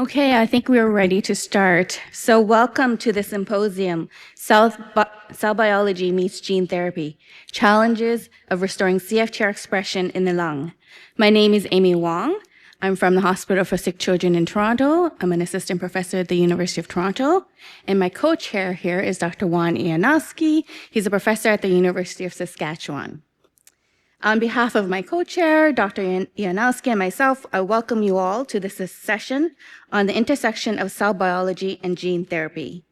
Okay, I think we're ready to start. So welcome to the symposium, Cell Biology Meets Gene Therapy, Challenges of Restoring CFTR Expression in the Lung. My name is Amy Wong. I'm from the Hospital for Sick Children in Toronto. I'm an assistant professor at the University of Toronto. And my co-chair here is Dr. Juan Ionocytes. He's a professor at the University of Saskatchewan. On behalf of my co-chair, Dr. Ionocytes, and myself, I welcome you all to this session on the intersection of cell biology and gene therapy.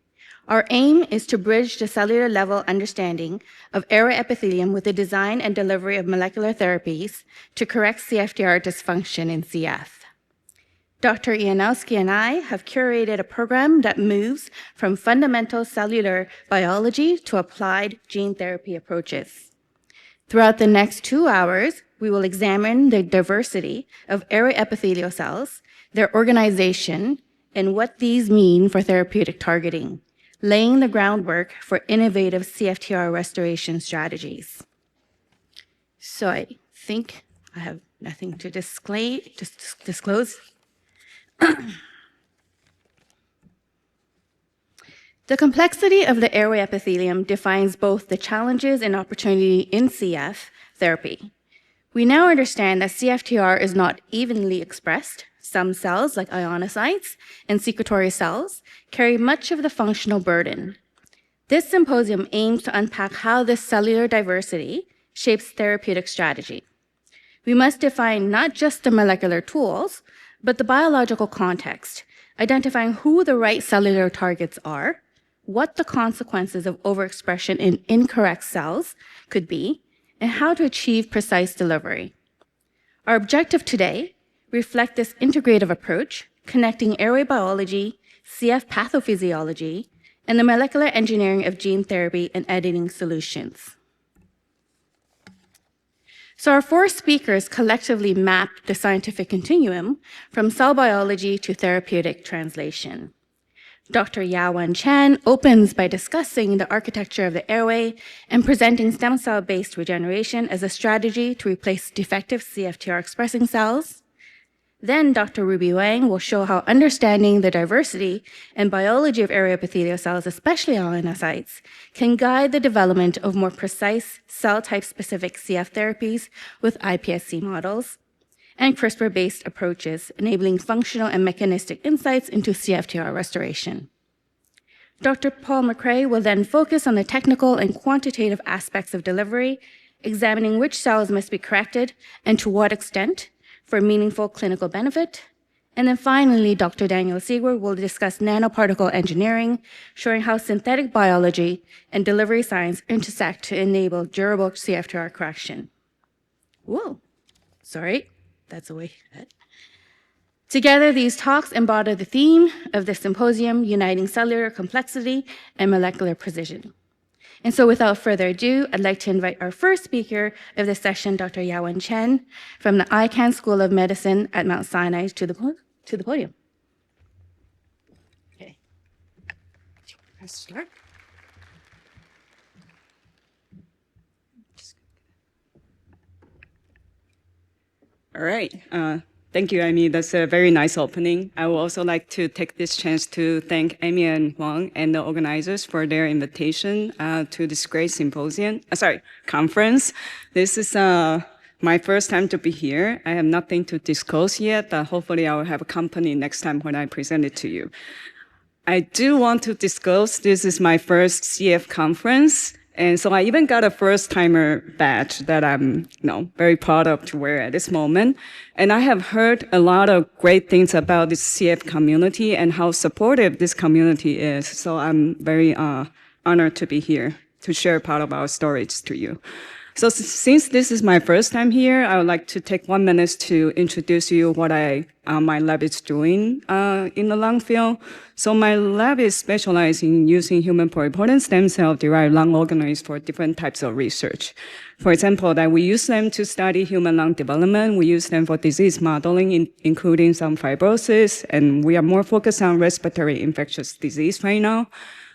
Our aim is to bridge the cellular level understanding of airway epithelium with the design and delivery of molecular therapies to correct CFTR dysfunction in CF. Dr. Ionocytes and I have curated a program that moves from fundamental cellular biology to applied gene therapy approaches. Throughout the next 2 hours, we will examine the diversity of airway epithelial cells, their organization, and what these mean for therapeutic targeting, laying the groundwork for innovative CFTR restoration strategies. So I think I have nothing to disclose. The complexity of the airway epithelium defines both the challenges and opportunity in CF therapy. We now understand that CFTR is not evenly expressed. Some cells, like ionocytes and secretory cells, carry much of the functional burden. This symposium aims to unpack how this cellular diversity shapes therapeutic strategy. We must define not just the molecular tools, but the biological context, identifying who the right cellular targets are, what the consequences of overexpression in incorrect cells could be, and how to achieve precise delivery. Our objective today reflects this integrative approach, connecting airway biology, CF pathophysiology, and the molecular engineering of gene therapy and editing solutions. So our 4 speakers collectively map the scientific continuum from cell biology to therapeutic translation. Dr. Ya-Wen opens by discussing the architecture of the airway and presenting stem cell-based regeneration as a strategy to replace defective CFTR expressing cells. Then Dr. Ruby Wang will show how understanding the diversity and biology of airway epithelial cells, especially ionocytes, can guide the development of more precise cell-type specific CF therapies with iPSC models and CRISPR-based approaches, enabling functional and mechanistic insights into CFTR restoration. Dr. Paul McRae will then focus on the technical and quantitative aspects of delivery, examining which cells must be corrected and to what extent for meaningful clinical benefit. And then finally, Dr. Daniel Siegwer will discuss nanoparticle engineering, showing how synthetic biology and delivery science intersect to enable durable CFTR correction. Whoa, sorry. That's a way. Together, these talks embody the theme of the symposium, uniting cellular complexity and molecular precision. And so without further ado, I'd like to invite our first speaker of this session, Dr. Ya-Wen from the Icahn School of Medicine at Mount Sinai to the podium. Okay. Let's start. All right. Thank you, Amy. That's a very nice opening. I would also like to take this chance to thank Amy and Wang and the organizers for their invitation to this great conference. This is my first time to be here. I have nothing to disclose yet, but hopefully I will have a company next time when I present it to you. I do want to disclose this is my first CF conference. And so I even got a first-timer badge that I'm very proud of to wear at this moment. And I have heard a lot of great things about this CF community and how supportive this community is. So I'm very honored to be here to share part of our stories to you. So since this is my first time here, I would like to take 1 minute to introduce you what my lab is doing in the lung field. So my lab is specialized in using human pluripotent stem cell-derived lung organoids for different types of research. For example, that we use them to study human lung development. We use them for disease modeling, including some fibrosis, and we are more focused on respiratory infectious disease right now,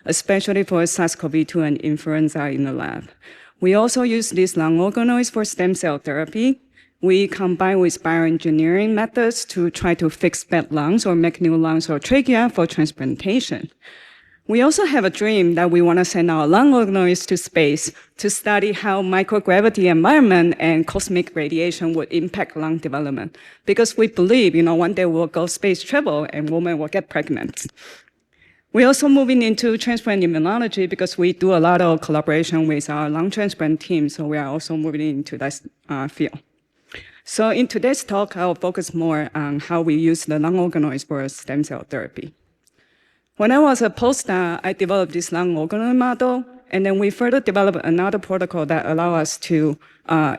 especially for SARS-CoV-2 and influenza in the lab. We also use these lung organoids for stem cell therapy. we combine with bioengineering methods to try to fix bad lungs or make new lungs or trachea for transplantation. We also have a dream that we want to send our lung organoids to space to study how microgravity environment and cosmic radiation would impact lung development. Because we believe, one day we'll go space travel and women will get pregnant. We're also moving into transplant immunology because we do a lot of collaboration with our lung transplant team, so we are also moving into that field. So in today's talk, I'll focus more on how we use the lung organoids for stem cell therapy. When I was a postdoc, I developed this lung organoid model, and then we further developed another protocol that allows us to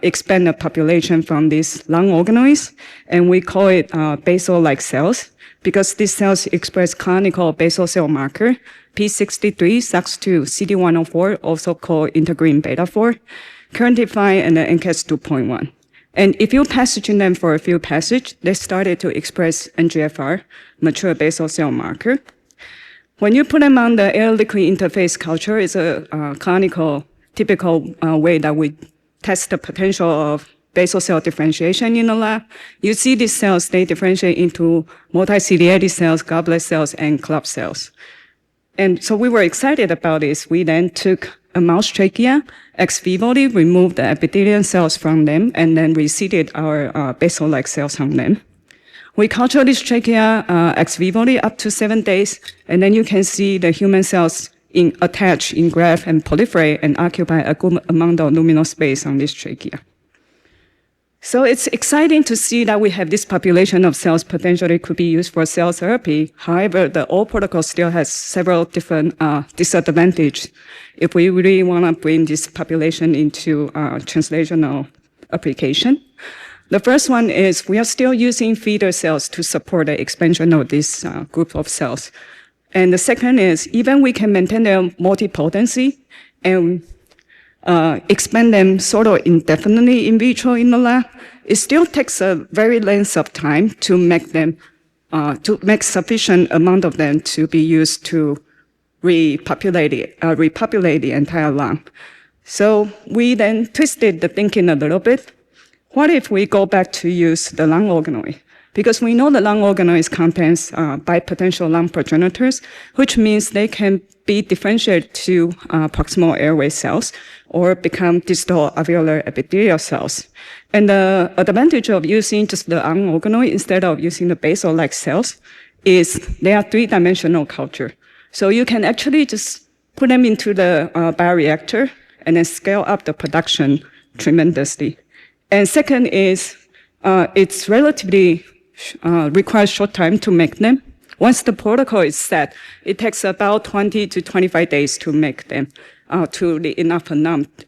expand the population from these lung organoids, and we call it basal-like cells, because these cells express canonical basal cell marker, P63, SOX2, CD104, also called integrin beta-4, currently found in the NCAS 2.1. And if you passaging them for a few passage, they started to express NGFR, mature basal cell marker. When you put them on the air-liquid interface culture, it's a canonical, typical way that we test the potential of basal cell differentiation in the lab. You see these cells, they differentiate into multi-ciliated cells, goblet cells, and club cells. And so we were excited about this. We then took a mouse trachea, ex vivo, removed the epithelium cells from them, and then reseeded our basal-like cells on them. We culture this trachea ex vivo up to 7 days, and then you can see the human cells attach, engraft, and proliferate and occupy a good amount of luminal space on this trachea. So it's exciting to see that we have this population of cells potentially could be used for cell therapy. However, the old protocol still has several different disadvantages if we really want to bring this population into translational application. The first one is we are still using feeder cells to support the expansion of this group of cells. And the second is even we can maintain their multipotency and expand them sort of indefinitely in vitro in the lab, it still takes a very length of time to make them, to make sufficient amount of them to be used to repopulate the entire lung. So we then twisted the thinking a little bit. What if we go back to use the lung organoid? Because we know the lung organoids contains bipotential lung progenitors, which means they can be differentiated to proximal airway cells or become distal alveolar epithelial cells. And the advantage of using just the lung organoid instead of using the basal-like cells is they are three-dimensional culture. So you can actually just put them into the bioreactor and then scale up the production tremendously. And second is, it's relatively requires short time to make them. Once the protocol is set, it takes about 20 to 25 days to make them to the enough amount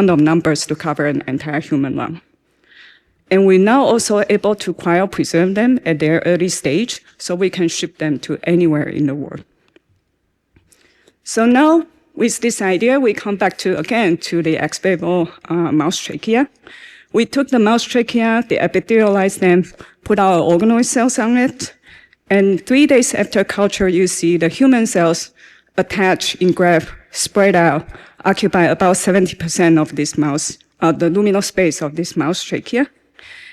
of numbers to cover an entire human lung. And we're now also able to cryopreserve them at their early stage, so we can ship them to anywhere in the world. So now, with this idea, we come back to the ex vivo mouse trachea. We took the mouse trachea, they epithelialized them, put our organoid cells on it, and 3 days after culture, you see the human cells attach, engraft, spread out, occupy about 70% of this mouse, the luminal space of this mouse trachea.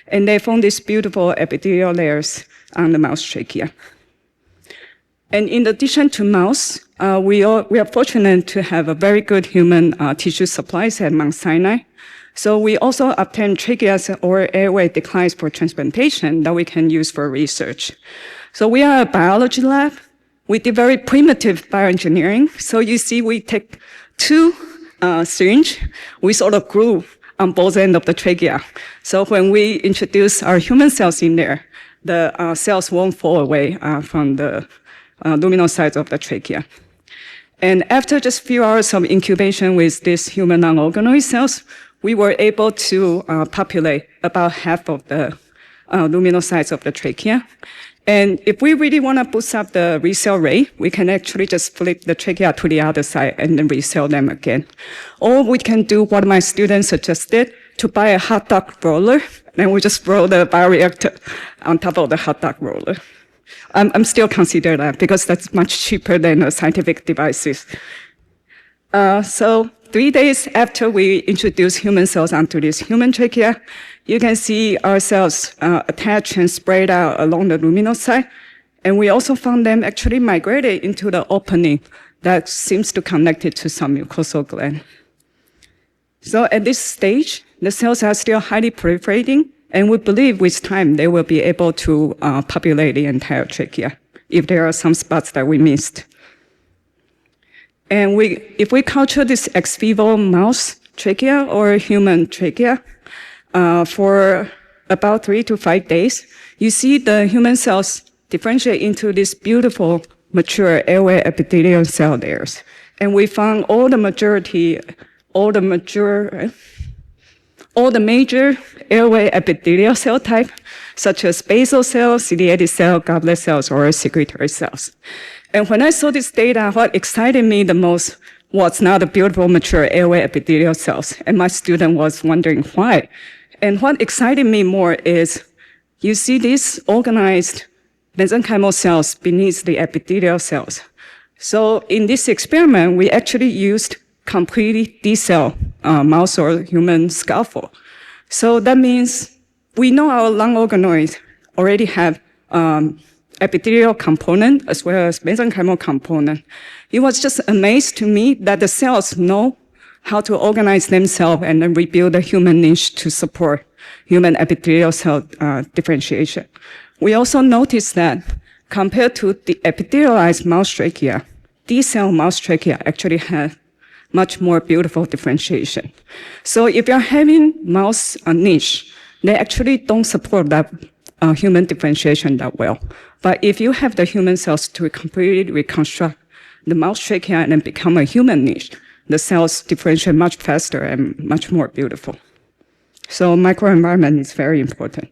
And they form these beautiful epithelial layers on the mouse trachea. And in addition to mouse, we are fortunate to have a very good human tissue supplies at Mount Sinai. So we also obtain tracheas or airway declines for transplantation that we can use for research. So we are a biology lab. We did very primitive bioengineering. So you see we take two syringes, we sort of glue on both ends of the trachea. So when we introduce our human cells in there, the cells won't fall away from the luminal sides of the trachea. And after just a few hours of incubation with these human lung organoid cells, we were able to populate about half of the luminal sides of the trachea. And if we really want to boost up the recell rate, we can actually just flip the trachea to the other side and then recell them again. Or we can do what my students suggested, to buy a hot dog roller, and we just roll the bioreactor on top of the hot dog roller. I'm still consider that because that's much cheaper than scientific devices. So 3 days after we introduced human cells onto this human trachea, you can see our cells attached and spread out along the luminal side. And we also found them actually migrated into the opening that seems to connect it to some mucosal gland. So at this stage, the cells are still highly proliferating, and we believe with time they will be able to populate the entire trachea if there are some spots that we missed. And if we culture this ex vivo mouse trachea or human trachea for about 3 to 5 days, you see the human cells differentiate into this beautiful mature airway epithelial cell layers. And we found all the major airway epithelial cell type, such as basal cells, ciliated cell, goblet cells, or secretory cells. And when I saw this data, what excited me the most was now the beautiful mature airway epithelial cells. And my student was wondering why. And what excited me more is you see these organized mesenchymal cells beneath the epithelial cells. So in this experiment, we actually used completely D-cell mouse or human scaffold. So that means we know our lung organoids already have epithelial component as well as mesenchymal component. It was just amazing to me that the cells know how to organize themselves and then rebuild a human niche to support human epithelial cell differentiation. We also noticed that compared to the epithelialized mouse trachea, D-cell mouse trachea actually have much more beautiful differentiation. So if you're having mouse niche, they actually don't support that human differentiation that well. But if you have the human cells to completely reconstruct the mouse trachea and then become a human niche, the cells differentiate much faster and much more beautiful. So microenvironment is very important.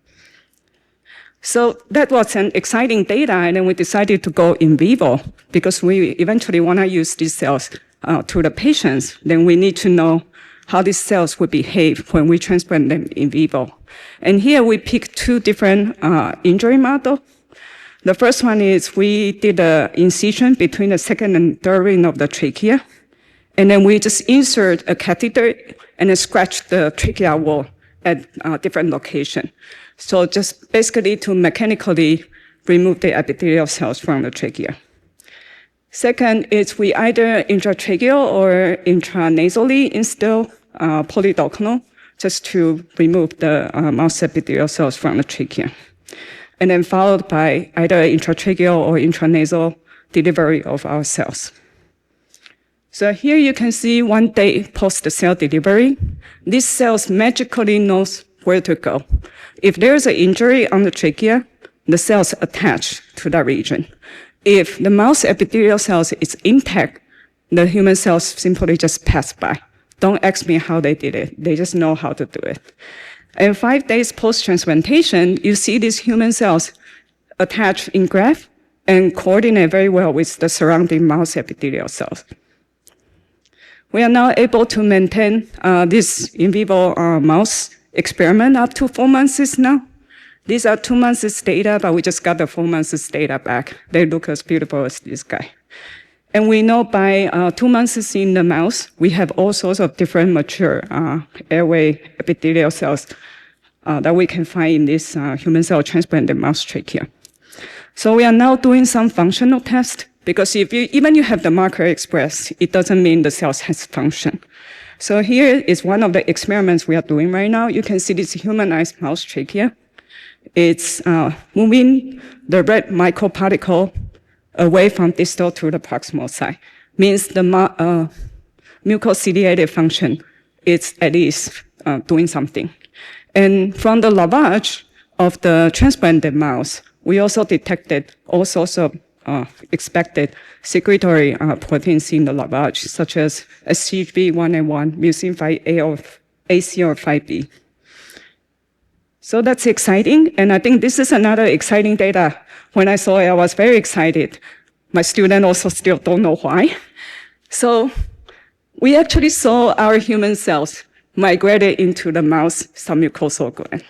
So that was an exciting data, and then we decided to go in vivo because we eventually want to use these cells to the patients. Then we need to know how these cells would behave when we transplant them in vivo. And here we picked 2 different injury models. The first one is we did an incision between the second and third ring of the trachea, and then we just insert a catheter and then scratch the trachea wall at different locations. So just basically to mechanically remove the epithelial cells from the trachea. Second is we either intratracheal or intranasally instill polydocnal just to remove the mouse epithelial cells from the trachea. And then followed by either intratracheal or intranasal delivery of our cells. So here you can see 1 day post the cell delivery, these cells magically knows where to go. If there's an injury on the trachea, the cells attach to that region. If the mouse epithelial cells is intact, the human cells simply just pass by. Don't ask me how they did it. They just know how to do it. And 5 days post-transplantation, you see these human cells attach in graft and coordinate very well with the surrounding mouse epithelial cells. We are now able to maintain this in vivo mouse experiment up to 4 months now. These are 2 months' data, but we just got the 4 months' data back. They look as beautiful as this guy. And we know by 2 months in the mouse, we have all sorts of different mature airway epithelial cells that we can find in this human cell transplanted mouse trachea. So we are now doing some functional tests, because if even you have the marker expressed, it doesn't mean the cells has function. So here is one of the experiments we are doing right now. You can see this humanized mouse trachea. It's moving the red microparticle away from distal to the proximal side. Means the mucociliated function is at least doing something. And from the lavage of the transplanted mouse, we also detected all sorts of expected secretory proteins in the lavage, such as SCB1A1, mucin 5A or AC or 5B. So that's exciting, and I think this is another exciting data. When I saw it, I was very excited. My student also still don't know why. So we actually saw our human cells migrated into the mouse submucosal gland.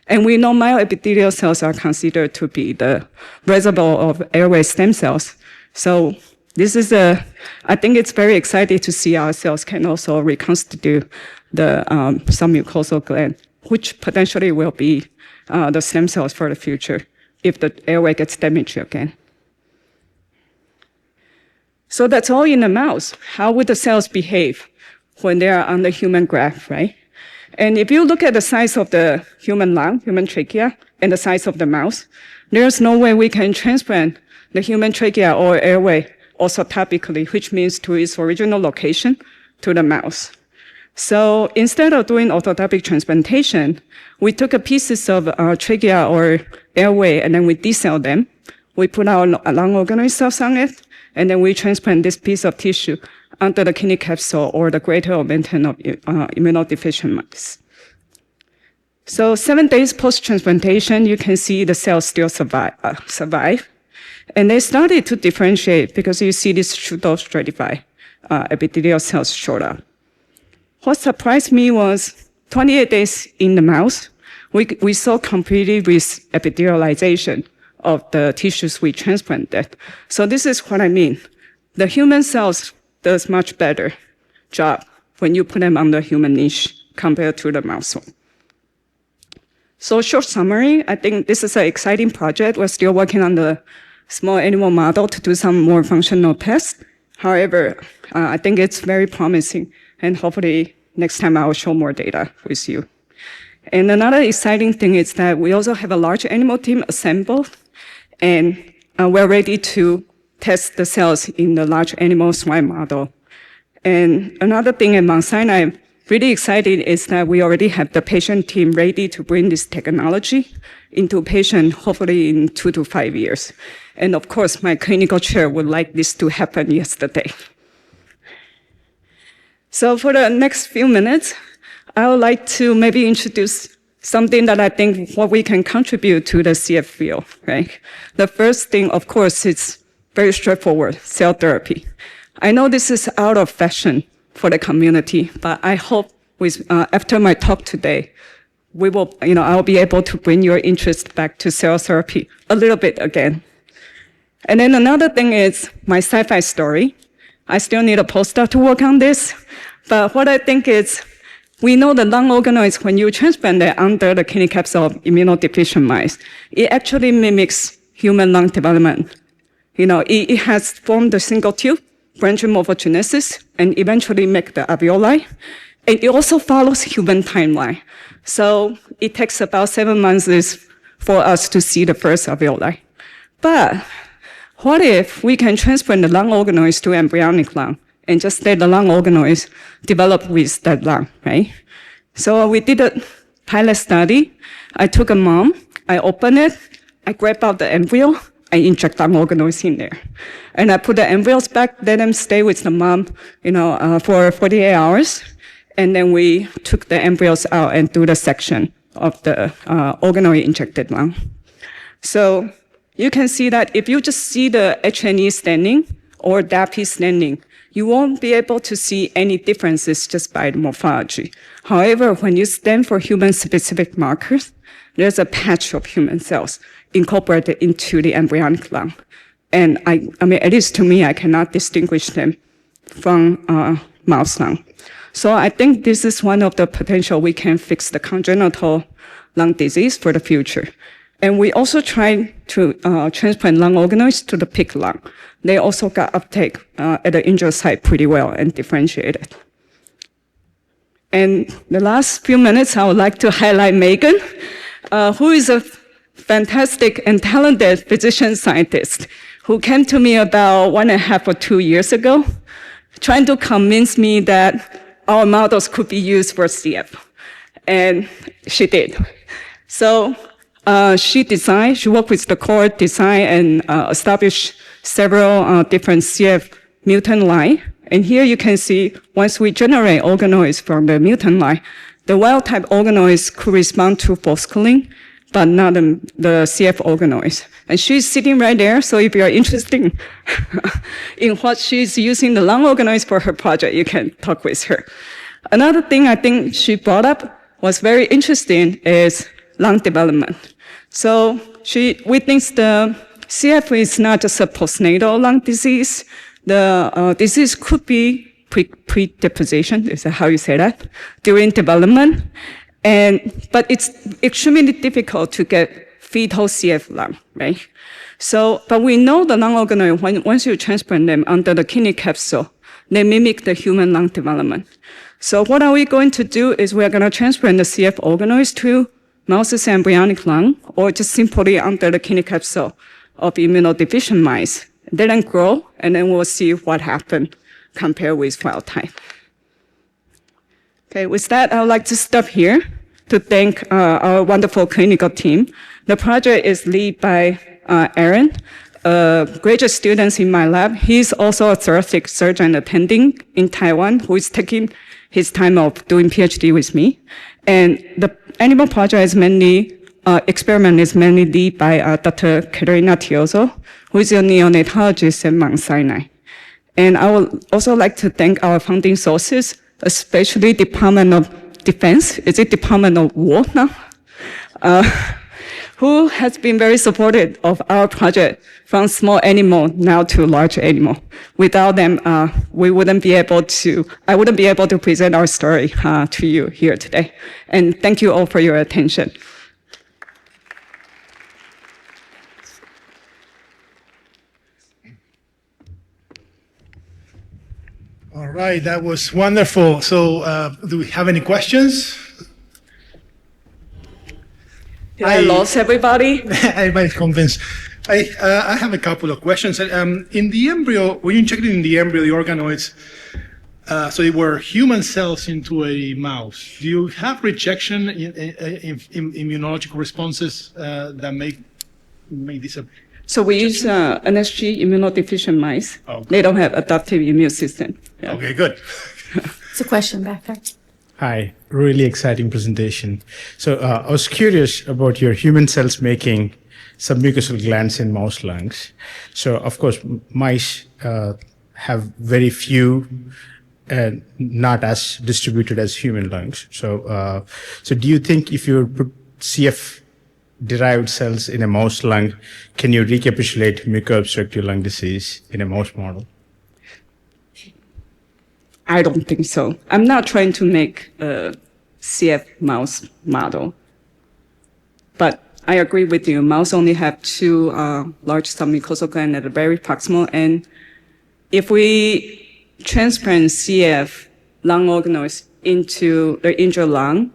And we know myoepithelial cells are considered to be the reservoir of airway stem cells. So This is I think it's very exciting to see our cells can also reconstitute the submucosal gland, which potentially will be the stem cells for the future if the airway gets damaged again. So that's all in the mouse. How would the cells behave when they are on the human graft, right? And if you look at the size of the human lung, human trachea, and the size of the mouse, there's no way we can transplant the human trachea or airway orthotopically, which means to its original location, to the mouse. So instead of doing orthotopic transplantation, we took a pieces of trachea or airway and then we decelled them. We put our lung organoid cells on it, and then we transplant this piece of tissue onto the kidney capsule or the greater augmentin of immunodeficient mice. So 7 days post-transplantation, you can see the cells still survive. And they started to differentiate because you see these pseudo-stratified epithelial cells showed up. What surprised me was 28 days in the mouse, we saw completely epithelialization of the tissues we transplanted. So this is what I mean. The human cells does much better job when you put them on the human niche compared to the mouse one. So short summary, I think this is an exciting project. We're still working on the small animal model to do some more functional tests. However, I think it's very promising, and hopefully next time I will show more data with you. And another exciting thing is that we also have a large animal team assembled, and we're ready to test the cells in the large animal swine model. And another thing at Mount Sinai, I'm really excited is that we already have the patient team ready to bring this technology into patient, hopefully in 2 to 5 years. And of course, my clinical chair would like this to happen yesterday. So for the next few minutes, I would like to maybe introduce something that I think what we can contribute to the CF field, right? The first thing, of course, is very straightforward, cell therapy. I know this is out of fashion for the community, but I hope with after my talk today, we will, I'll be able to bring your interest back to cell therapy a little bit again. And then another thing is my sci-fi story. I still need a postdoc to work on this, but what I think is, we know the lung organoids, when you transplant it under the kidney capsule of immunodeficient mice, it actually mimics human lung development. It has formed a single tube, branching morphogenesis, and eventually make the alveoli. And it also follows human timeline. So it takes about 7 months for us to see the first alveoli. But what if we can transplant the lung organoids to embryonic lung and just let the lung organoids develop with that lung, right? So we did a pilot study. I took a mom, I opened it, I grabbed out the embryo, I inject lung organoids in there. And I put the embryos back, let them stay with the mom, for 48 hours. And then we took the embryos out and do the section of the organoid injected lung. So you can see that if you just see the H&E standing or DAPI standing, you won't be able to see any differences just by the morphology. However, when you stand for human-specific markers, there's a patch of human cells incorporated into the embryonic lung. And I mean, at least to me, I cannot distinguish them from mouse lung. So I think this is one of the potential we can fix the congenital lung disease for the future. And we also tried to transplant lung organoids to the pig lung. They also got uptake at the injured site pretty well and differentiated. And the last few minutes, I would like to highlight Megan, who is a fantastic and talented physician scientist who came to me about 1.5 or 2 years ago, trying to convince me that our models could be used for CF. And she did. So she worked with the core design and established several different CF mutant line. And here you can see, once we generate organoids from the mutant line, the wild type organoids could respond to fosculin, but not the CF organoids. And she's sitting right there, so if you're interested in what she's using the lung organoids for her project, you can talk with her. Another thing I think she brought up was very interesting is lung development. So we think the CF is not just a postnatal lung disease. The disease could be predeposition, is that how you say that, during development. But it's extremely difficult to get fetal CF lung, right? So, but we know the lung organoid, once you transplant them under the kidney capsule, they mimic the human lung development. So what are we going to do is we are going to transplant the CF organoids to mouse's embryonic lung, or just simply under the kidney capsule of immunodeficient mice. They then grow, and then we'll see what happened compared with wild type. Okay, with that, I would like to stop here to thank our wonderful clinical team. The project is led by Aaron, a graduate student in my lab. He's also a thoracic surgeon attending in Taiwan who is taking his time off doing PhD with me. And the animal project is mainly, experiment is mainly led by Dr. Katerina Tiozo, who is a neonatologist at Mount Sinai. And I would also like to thank our funding sources, especially Department of Defense. Is it Department of War now? Who has been very supportive of our project from small animal now to large animal. Without them, we wouldn't be able to, I wouldn't be able to present our story to you here today. And thank you all for your attention. All right, that was wonderful. So do we have any questions? I lost everybody. Everybody's convinced. I have a couple of questions. In the embryo, when you injected in the embryo, the organoids, so they were human cells into a mouse. Do you have rejection in immunological responses that make this a... So we use NSG immunodeficient mice. Okay. They don't have adaptive immune system. Yeah. Okay, good. It's a question back there. Hi, really exciting presentation. So I was curious about your human cells making submucosal glands in mouse lungs. So of course, mice have very few and not as distributed as human lungs. So, so do you think if you put CF derived cells in a mouse lung, can you recapitulate mucoobstructive lung disease in a mouse model? I don't think so. I'm not trying to make a CF mouse model. But I agree with you. Mouse only have two large submucosal glands that are very proximal. And if we transplant CF lung organoids into the injured lung,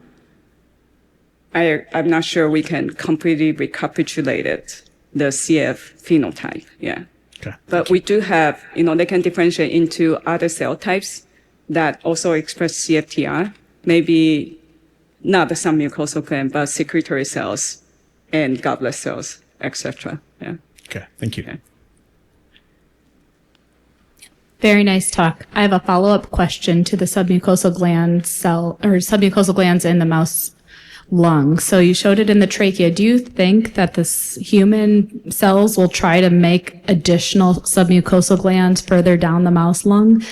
I'm not sure we can completely recapitulate it, the CF phenotype. Yeah. Okay. But we do have, they can differentiate into other cell types that also express CFTR, maybe not the submucosal gland, but secretory cells and goblet cells, etc. Yeah. Okay, thank you. Okay. Very nice talk. I have a follow-up question to the submucosal gland cell or submucosal glands in the mouse lung. So you showed it in the trachea. Do you think that the human cells will try to make additional submucosal glands further down the mouse lung?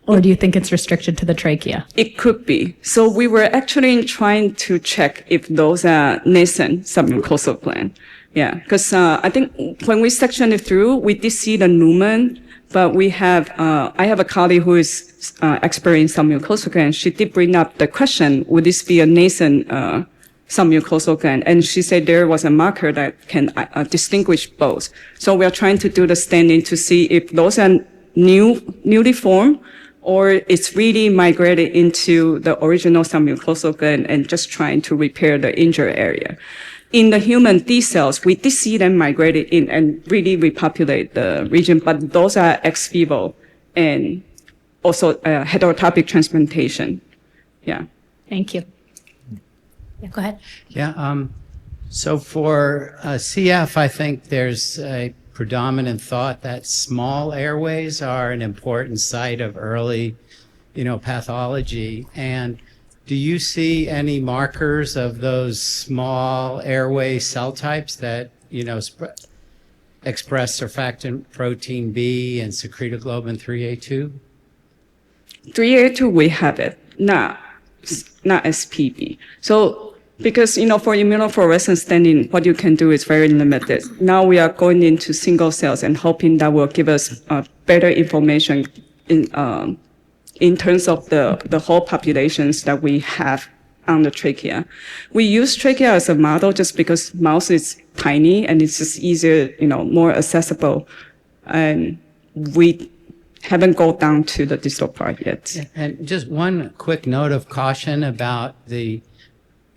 Or do you think it's restricted to the trachea? It could be. So we were actually trying to check if those are nascent submucosal gland. Yeah, because I think when we sectioned it through, we did see the lumen, but we have, I have a colleague who is expert in submucosal gland. She did bring up the question, would this be a nascent submucosal gland? And she said there was a marker that can distinguish both. So we are trying to do the staining to see if those are newly formed, or it's really migrated into the original submucosal gland and just trying to repair the injured area. In the human T cells, we did see them migrated in and really repopulate the region, but those are ex vivo and also heterotopic transplantation. Yeah. Thank you. Yeah, go ahead. Yeah. So for CF, I think there's a predominant thought that small airways are an important site of early, pathology. And do you see any markers of those small airway cell types that, express surfactant protein B and secretoglobin 3A2? 3A2, we have it, not SPB. So Because, for immunofluorescence staining, what you can do is very limited. Now we are going into single cells and hoping that will give us better information in terms of the whole populations that we have on the trachea. We use trachea as a model just because mouse is tiny and it's just easier, more accessible. And we haven't gone down to the distal part yet. And just one quick note of caution about the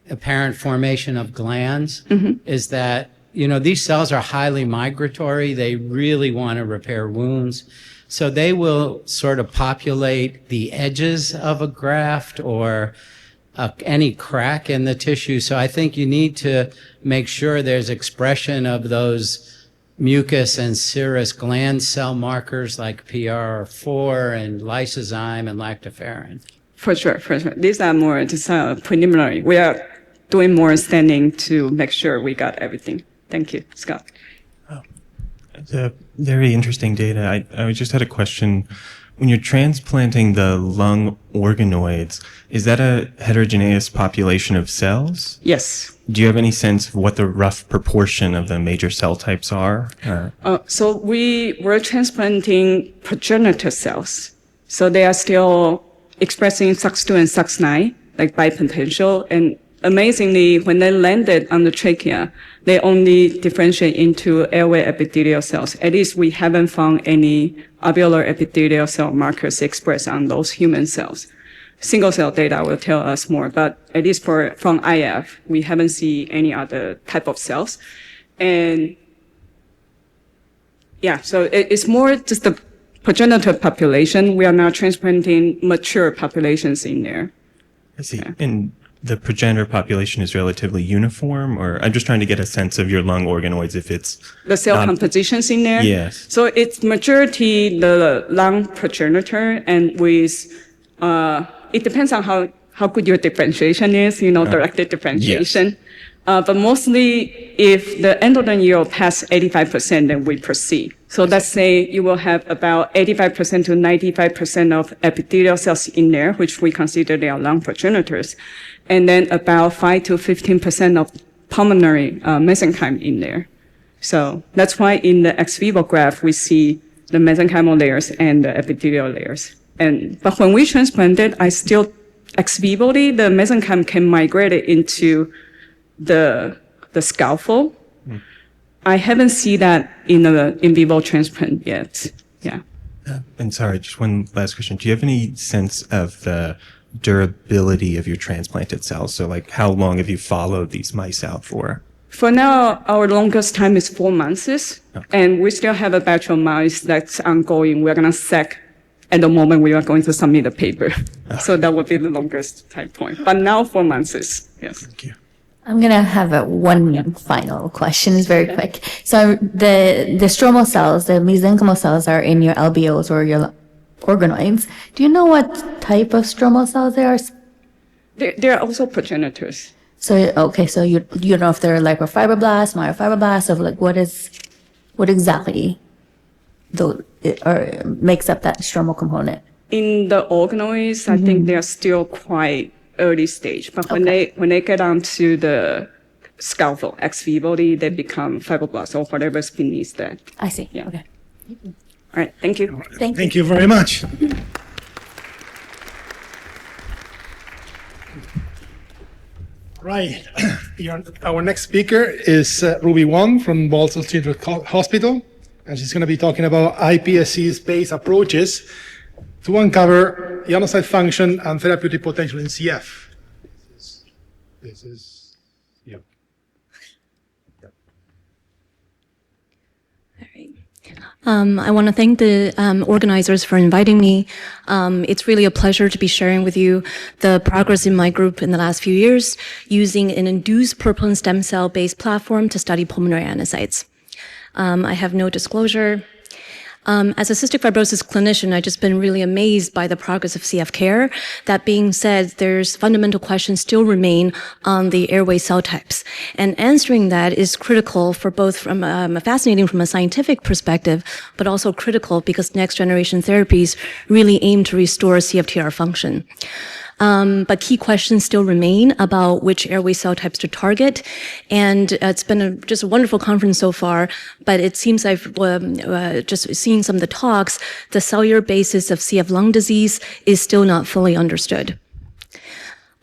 apparent formation of glands is that, these cells are highly migratory. They really want to repair wounds. So they will sort of populate the edges of a graft or any crack in the tissue. So I think you need to make sure there's expression of those mucus and serous gland cell markers like PR4 and lysozyme and lactoferrin. For sure. These are more just preliminary. We are doing more staining to make sure we got everything. Thank you, Scott. It's a very interesting data. I just had a question. When you're transplanting the lung organoids, is that a heterogeneous population of cells? Yes. Do you have any sense of what the rough proportion of the major cell types are? So we were transplanting progenitor cells. So they are still expressing SOX2 and SOX9, like bipotential. And amazingly, when they landed on the trachea, they only differentiate into airway epithelial cells. At least we haven't found any alveolar epithelial cell markers expressed on those human cells. Single cell data will tell us more, but at least from IF, we haven't seen any other type of cells. And yeah, so it's more just the progenitor population. We are now transplanting mature populations in there. I see. Yeah. And the progenitor population is relatively uniform, or I'm just trying to get a sense of your lung organoids if it's the cell compositions in there. Yes. So it's majority the lung progenitor, and with it depends on how good your differentiation is. Directed differentiation. Yes. But mostly, if the endothelial pass 85%, then we proceed. So let's say you will have about 85% to 95% of epithelial cells in there, which we consider they are lung progenitors, and then about 5 to 15% of pulmonary mesenchyme in there. So that's why in the ex vivo graph we see the mesenchymal layers and the epithelial layers. But when we transplanted, ex vivoly, the mesenchyme can migrate into the scaffold. I haven't seen that in the in vivo transplant yet. Yeah. And sorry, just one last question. Do you have any sense of the durability of your transplanted cells? So like how long have you followed these mice out for? For now, our longest time is 4 months. Okay. And we still have a batch of mice that's ongoing. We're going to sec at the moment we are going to submit a paper. Okay. So that would be the longest time point. But now 4 months is, yes. Thank you. I'm going to have one final question. It's very quick. So the stromal cells, the mesenchymal cells are in your alveoles or your organoids. Do you know what type of stromal cells they are? They're also progenitors. So, okay, so you don't know if they're like fibroblasts, myofibroblasts, of like what exactly makes up that stromal component? In the organoids, I think they're still quite early stage, but when they get onto the scaffold ex vivo, they become fibroblasts or whatever's beneath that. I see. Yeah. Okay. All right. Thank you. Thank you very much. Right. Our next speaker is Ruby Wong from Baltimore Children's Hospital, and she's going to be talking about iPSC-based approaches to uncover ionocyte function and therapeutic potential in CF. This is yep. All right. I want to thank the organizers for inviting me. It's really a pleasure to be sharing with you the progress in my group in the last few years using an induced purpurine stem cell-based platform to study pulmonary ionocytes. I have no disclosure. As a cystic fibrosis clinician, I've just been really amazed by the progress of CF care. That being said, there's fundamental questions still remain on the airway cell types. And answering that is critical for both fascinating from a scientific perspective, but also critical because next generation therapies really aim to restore CFTR function. But key questions still remain about which airway cell types to target. And it's been just a wonderful conference so far, but it seems I've just seen some of the talks, the cellular basis of CF lung disease is still not fully understood.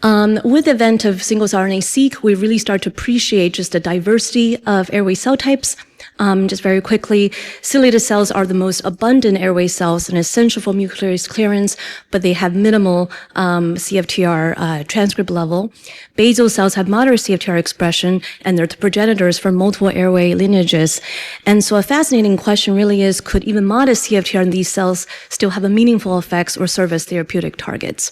With the advent of single-cell RNA-seq, we really start to appreciate just the diversity of airway cell types. Just very quickly, ciliated cells are the most abundant airway cells and essential for mucus clearance, but they have minimal CFTR transcript level. Basal cells have moderate CFTR expression, and they're the progenitors for multiple airway lineages. And so a fascinating question really is, could even modest CFTR in these cells still have a meaningful effects or serve as therapeutic targets?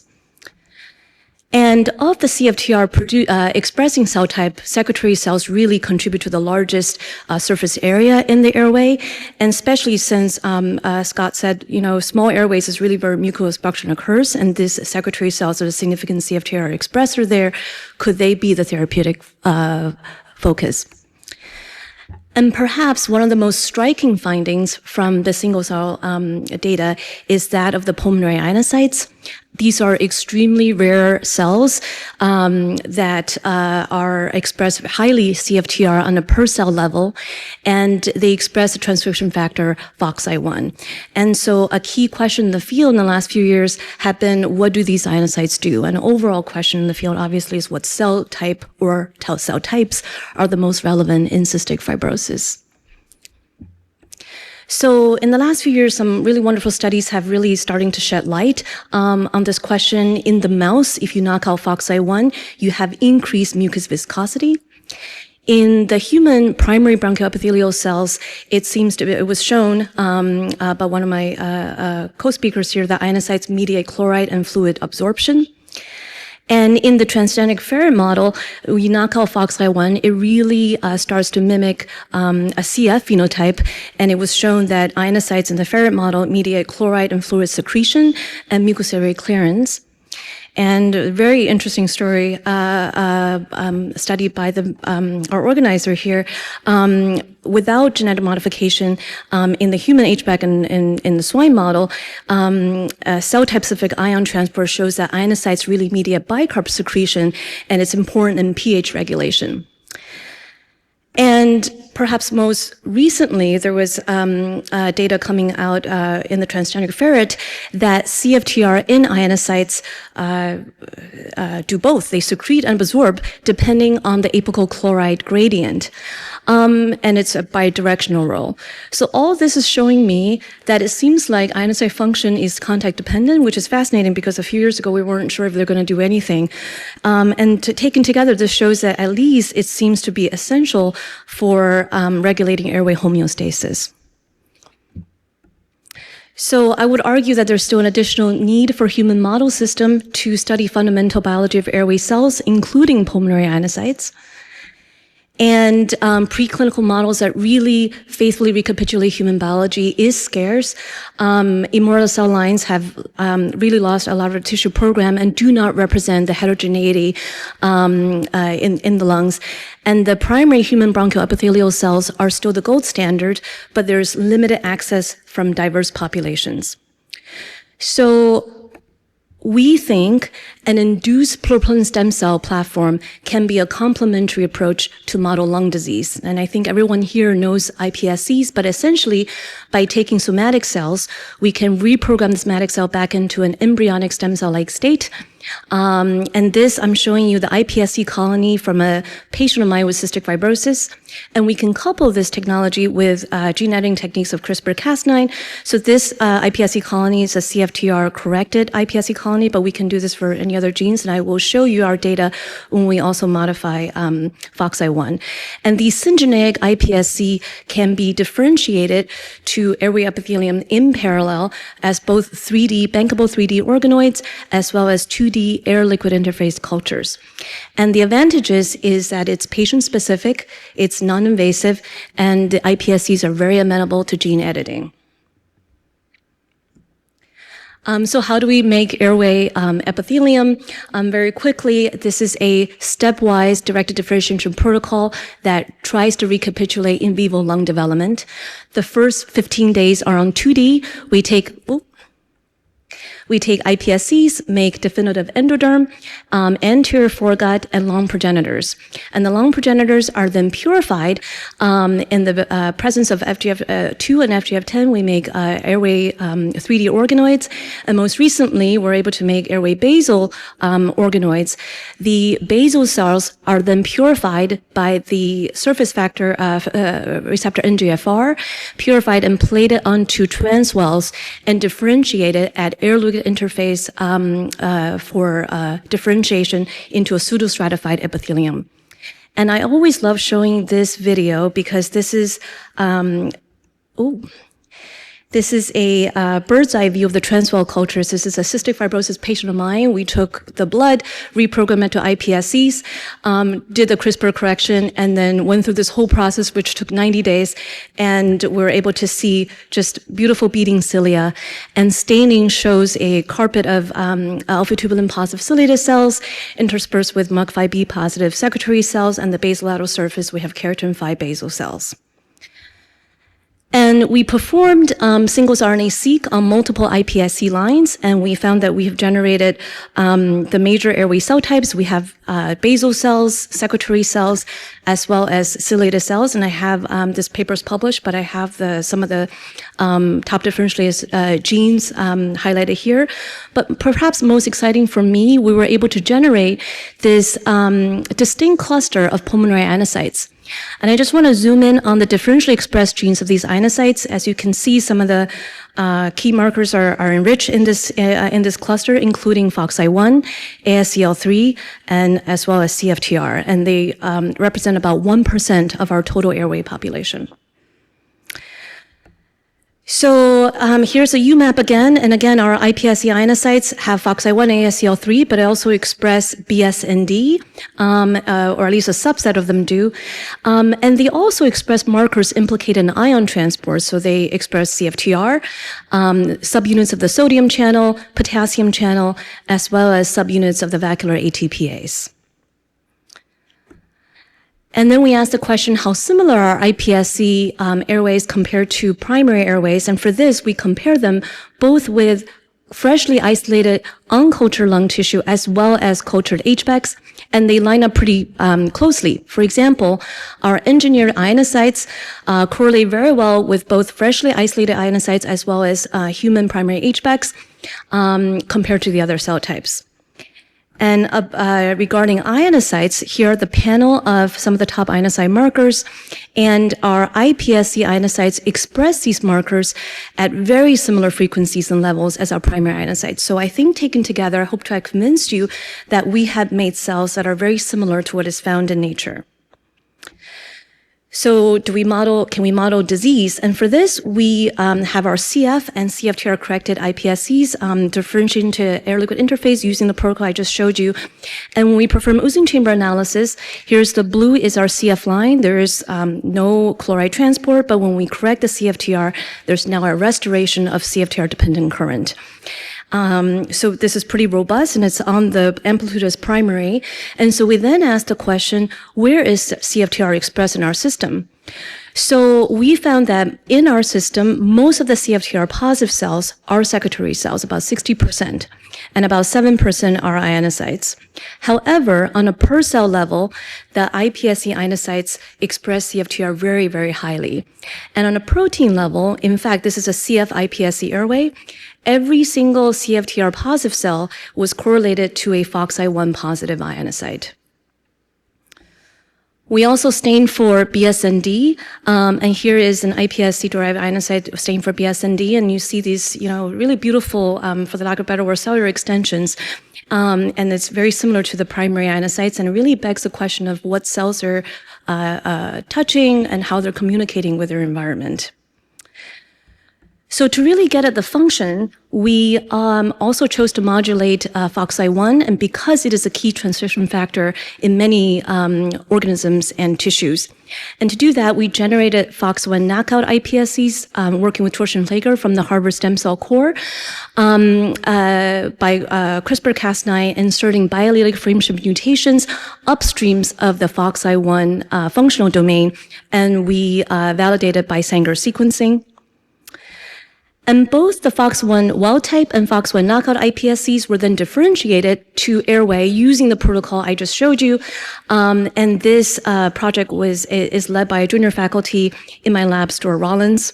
And of the CFTR expressing cell type, secretory cells really contribute to the largest surface area in the airway. And especially since Scott said, small airways is really where mucus obstruction occurs, and these secretory cells are a significant CFTR expressor there. Could they be the therapeutic focus? And perhaps one of the most striking findings from the single-cell data is that of the pulmonary ionocytes. These are extremely rare cells that are expressed highly CFTR on a per cell level, and they express the transcription factor FOXI1. And so a key question in the field in the last few years have been, what do these ionocytes do? An overall question in the field obviously is what cell type or cell types are the most relevant in cystic fibrosis. So in the last few years, some really wonderful studies have really starting to shed light on this question. In the mouse, if you knock out FOXI1, you have increased mucus viscosity. In the human primary bronchial epithelial cells, it was shown by one of my co-speakers here that ionocytes mediate chloride and fluid absorption. And in the transgenic ferret model, we knock out FOXI1, it really starts to mimic a CF phenotype, and it was shown that ionocytes in the ferret model mediate chloride and fluid secretion and mucociliary clearance. And a very interesting story studied by our organizer here. Without genetic modification, in the human HBAC and in the swine model, cell-type-specific ion transport shows that ionocytes really mediate bicarb secretion, and it's important in pH regulation. And perhaps most recently, there was data coming out in the transgenic ferret that CFTR in ionocytes do both. They secrete and absorb depending on the apical chloride gradient. And it's a bidirectional role. So all this is showing me that it seems like ionocyte function is contact dependent, which is fascinating because a few years ago we weren't sure if they're going to do anything. And taken together, this shows that at least it seems to be essential for regulating airway homeostasis. So I would argue that there's still an additional need for human model system to study fundamental biology of airway cells, including pulmonary ionocytes. And preclinical models that really faithfully recapitulate human biology is scarce. Immortal cell lines have really lost a lot of their tissue program and do not represent the heterogeneity in the lungs. And the primary human bronchial epithelial cells are still the gold standard, but there's limited access from diverse populations. So we think an induced pluripotent stem cell platform can be a complementary approach to model lung disease. And I think everyone here knows iPSCs, but essentially by taking somatic cells, we can reprogram the somatic cell back into an embryonic stem cell-like state. And this, I'm showing you the iPSC colony from a patient of mine with cystic fibrosis. And we can couple this technology with gene editing techniques of CRISPR-Cas9. So this iPSC colony is a CFTR-corrected iPSC colony, but we can do this for any other genes. And I will show you our data when we also modify FOXI1. And the syngeneic iPSC can be differentiated to airway epithelium in parallel as both 3D, bankable 3D organoids, as well as 2D air-liquid interface cultures. And the advantages is that it's patient-specific, it's non-invasive, and the iPSCs are very amenable to gene editing. So how do we make airway epithelium? Very quickly, this is a stepwise directed differentiation protocol that tries to recapitulate in vivo lung development. The first 15 days are on 2D. We take iPSCs, make definitive endoderm, anterior foregut, and long progenitors. And the long progenitors are then purified in the presence of FGF2 and FGF10. We make airway 3D organoids. And most recently, we're able to make airway basal organoids. The basal cells are then purified by the surface factor receptor NGFR, purified and plated onto transwells and differentiated at air-liquid interface for differentiation into a pseudostratified epithelium. And I always love showing this video because this is this is a bird's eye view of the transwell cultures. This is a cystic fibrosis patient of mine. We took the blood, reprogrammed it to iPSCs, did the CRISPR correction, and then went through this whole process, which took 90 days. And we were able to see just beautiful beating cilia. And staining shows a carpet of alpha-tubulin positive ciliated cells interspersed with MUC5B positive secretory cells. And the basolateral surface, we have keratin 5 basal cells. And we performed single-cell RNA-seq on multiple iPSC lines, and we found that we have generated the major airway cell types. We have basal cells, secretory cells, as well as ciliated cells. And I have this paper is published, but I have some of the top differentiated genes highlighted here. But perhaps most exciting for me, we were able to generate this distinct cluster of pulmonary ionocytes. And I just want to zoom in on the differentially expressed genes of these ionocytes. As you can see, some of the key markers are enriched in this cluster, including FOXI1, ASCL3, and as well as CFTR. And they represent about 1% of our total airway population. So here's a UMAP again, and again, our iPSC ionocytes have FOXI1, ASCL3, but also express BSND, or at least a subset of them do. And they also express markers implicated in ion transport, so they express CFTR, subunits of the sodium channel, potassium channel, as well as subunits of the vacuolar ATPase. And then we asked the question, how similar are iPSC airways compared to primary airways? And for this, we compare them both with freshly isolated uncultured lung tissue as well as cultured HBECs, and they line up pretty closely. For example, our engineered ionocytes correlate very well with both freshly isolated ionocytes as well as human primary HBECs compared to the other cell types. And regarding ionocytes, here are the panel of some of the top ionocyte markers. And our iPSC ionocytes express these markers at very similar frequencies and levels as our primary ionocytes. So I think taken together, I hope to have convinced you that we have made cells that are very similar to what is found in nature. So can we model disease? And for this, we have our CF and CFTR corrected iPSCs differentiating to air-liquid interface using the protocol I just showed you. And when we perform oozing chamber analysis, here's the blue is our CF line. There is no chloride transport, but when we correct the CFTR, there's now a restoration of CFTR-dependent current. So this is pretty robust, and it's on the amplitude as primary. And so we then asked the question, where is CFTR expressed in our system? So we found that in our system, most of the CFTR positive cells are secretory cells, about 60%, and about 7% are ionocytes. However, on a per cell level, the iPSC ionocytes express CFTR very, very highly. And on a protein level, in fact, this is a CF iPSC airway, every single CFTR positive cell was correlated to a FOXI1 positive ionocyte. We also stained for BSND, and here is an iPSC-derived ionocyte stained for BSND, and you see these, really beautiful, for the lack of a better word, cellular extensions, and it's very similar to the primary ionocytes, and it really begs the question of what cells are touching and how they're communicating with their environment. So to really get at the function, we also chose to modulate FOXI1, and because it is a key transcription factor in many organisms and tissues. And to do that, we generated FOXI1 knockout iPSCs working with Torsten Fleger from the Harvard Stem Cell Core by CRISPR-Cas9 inserting biallelic frameshift mutations upstreams of the FOXI1 functional domain, and we validated by Sanger sequencing. And both the FOX1 wild type and FOX1 knockout iPSCs were then differentiated to airway using the protocol I just showed you. And this project is led by a junior faculty in my lab, Stuart Rollins.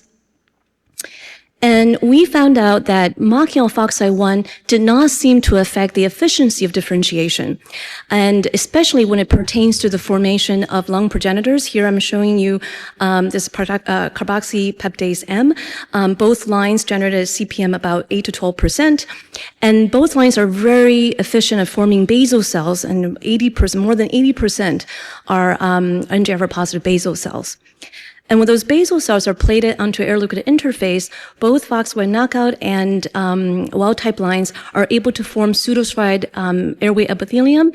And we found out that Machiel FOXI1 did not seem to affect the efficiency of differentiation, and especially when it pertains to the formation of lung progenitors. Here I'm showing you this carboxypeptidase M. Both lines generated CPM about 8 to 12%, and both lines are very efficient at forming basal cells, and 80%, more than 80% are NGFR positive basal cells. And when those basal cells are plated onto air-liquid interface, both FOXY knockout and wild-type lines are able to form pseudostriate airway epithelium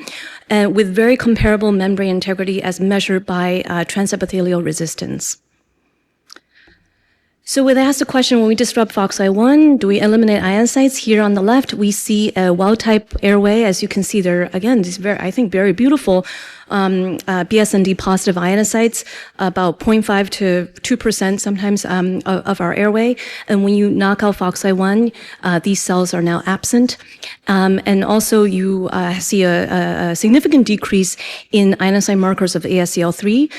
with very comparable membrane integrity as measured by transepithelial resistance. So we asked the question, when we disrupt FOXI1, do we eliminate ionocytes? Here on the left, we see a wild-type airway. As you can see, there again, these I think, very beautiful BSND positive ionocytes, about 0.5 to 2% sometimes of our airway. And when you knock out FOXI1, these cells are now absent. And also you see a significant decrease in ionocyte markers of ASCL3,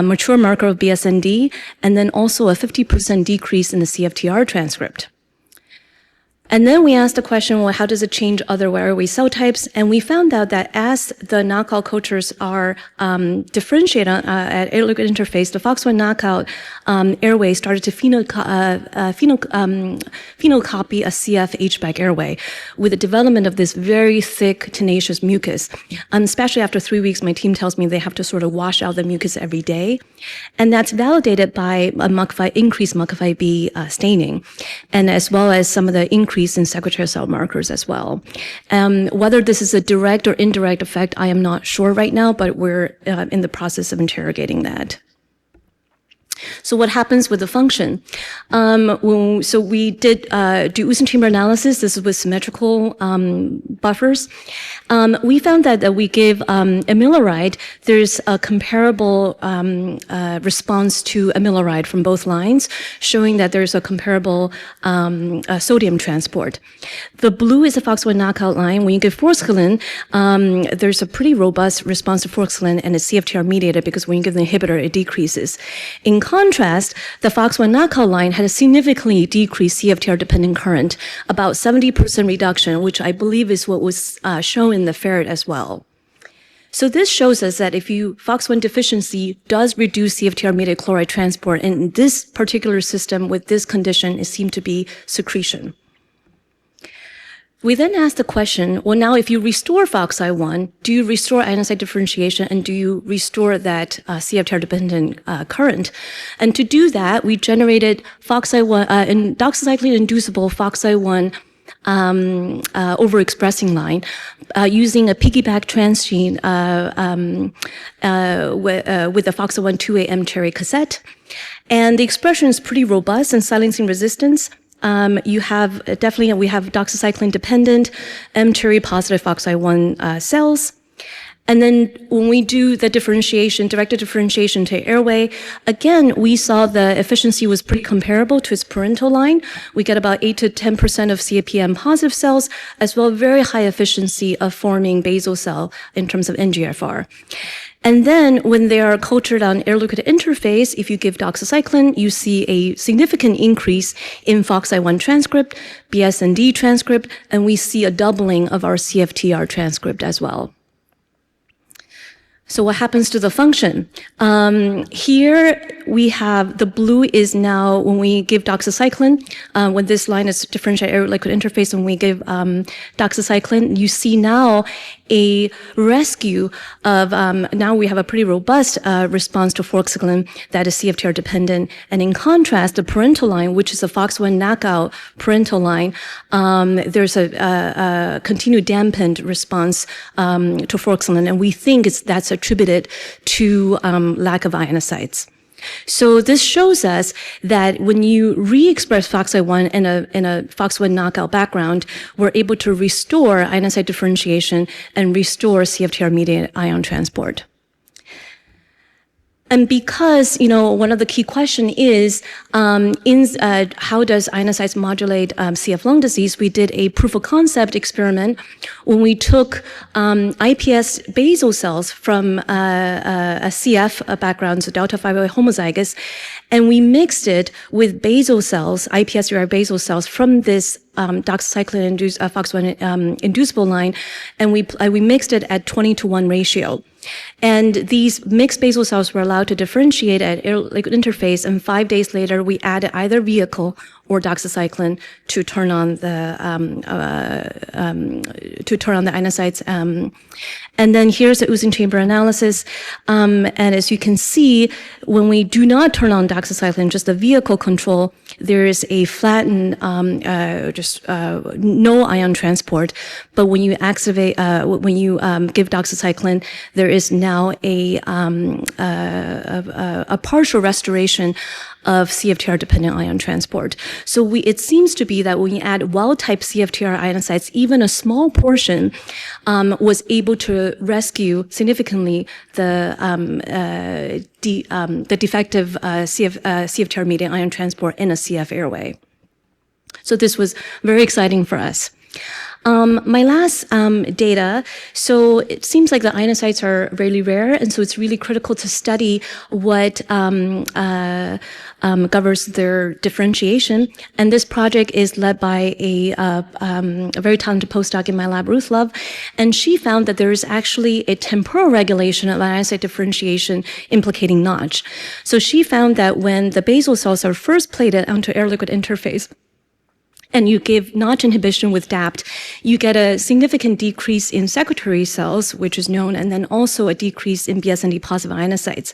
mature marker of BSND, and then also a 50% decrease in the CFTR transcript. And then we asked the question, well, how does it change other airway cell types? And we found out that as the knockout cultures are differentiated at air-liquid interface, the FOX1 knockout airway started to phenocopy a CF H-back airway with the development of this very thick, tenacious mucus. Especially after 3 weeks, my team tells me they have to sort of wash out the mucus every day. And that's validated by increased MUC5B staining, and as well as some of the increase in secretory cell markers as well. Whether this is a direct or indirect effect, I am not sure right now, but we're in the process of interrogating that. So what happens with the function? So we did do Usen chamber analysis. This is with symmetrical buffers. We found that we gave amiloride. There's a comparable response to amiloride from both lines, showing that there's a comparable sodium transport. The blue is a FOXY1 knockout line. When you give forskolin, there's a pretty robust response to forskolin, and it's CFTR mediated because when you give the inhibitor, it decreases. In contrast, the FOXY1 knockout line had a significantly decreased CFTR-dependent current, about 70% reduction, which I believe is what was shown in the ferret as well. So this shows us that if FOXY1 deficiency does reduce CFTR-mediated chloride transport, and in this particular system with this condition, it seemed to be secretion. We then asked the question, well, now if you restore FOXI1, do you restore ionocyte differentiation and do you restore that CFTR-dependent current? And to do that, we generated FOXI1, doxycycline-inducible FOXI1 overexpressing line using a piggyback transgene with the FOXI1 2A mTERI cassette. And the expression is pretty robust and silencing resistance. We have doxycycline dependent mTERI positive FOXI1 cells. And then when we do the differentiation, directed differentiation to airway, again, we saw the efficiency was pretty comparable to its parental line. We get about 8 to 10% of CAPM positive cells, as well as very high efficiency of forming basal cell in terms of NGFR. And then when they are cultured on air-liquid interface, if you give doxycycline, you see a significant increase in FOXI1 transcript, BSND transcript, and we see a doubling of our CFTR transcript as well. So what happens to the function? Here we have the blue is now when we give doxycycline, when this line is differentiated air-liquid interface, when we give doxycycline, you see now a rescue of, now we have a pretty robust response to forskolin that is CFTR dependent. And in contrast, the parental line, which is a FOXI1 knockout parental line, there's a continued dampened response to forskolin. And we think that's attributed to lack of ionocytes. So this shows us that when you re-express FOXI1 in a FOXI1 knockout background, we're able to restore ionocyte differentiation and restore CFTR-mediated ion transport. And because, one of the key question is, how does ionocytes modulate CF lung disease? We did a proof of concept experiment when we took iPS basal cells from a CF background, so delta fibroid homozygous, and we mixed it with basal cells, iPS-derived basal cells from this doxycycline-induced FOX1 inducible line, and we mixed it at 20-to-1 ratio. And these mixed basal cells were allowed to differentiate at air-liquid interface, and 5 days later, we added either vehicle or doxycycline to turn on the ionocytes. And then here's the oozing chamber analysis. And as you can see, when we do not turn on doxycycline, just the vehicle control, there is a flattened, no ion transport. But when you activate, when you give doxycycline, there is now a partial restoration of CFTR-dependent ion transport. So it seems to be that when you add wild-type CFTR ionocytes, even a small portion was able to rescue significantly the defective CFTR-mediated ion transport in a CF airway. So this was very exciting for us. My last data, so it seems like the ionocytes are really rare, and so it's really critical to study what governs their differentiation. And this project is led by a very talented postdoc in my lab, Ruth Love, and she found that there is actually a temporal regulation of ionocyte differentiation implicating Notch. So she found that when the basal cells are first plated onto air-liquid interface, and you give Notch inhibition with DAPT, you get a significant decrease in secretory cells, which is known, and then also a decrease in BSND positive ionocytes.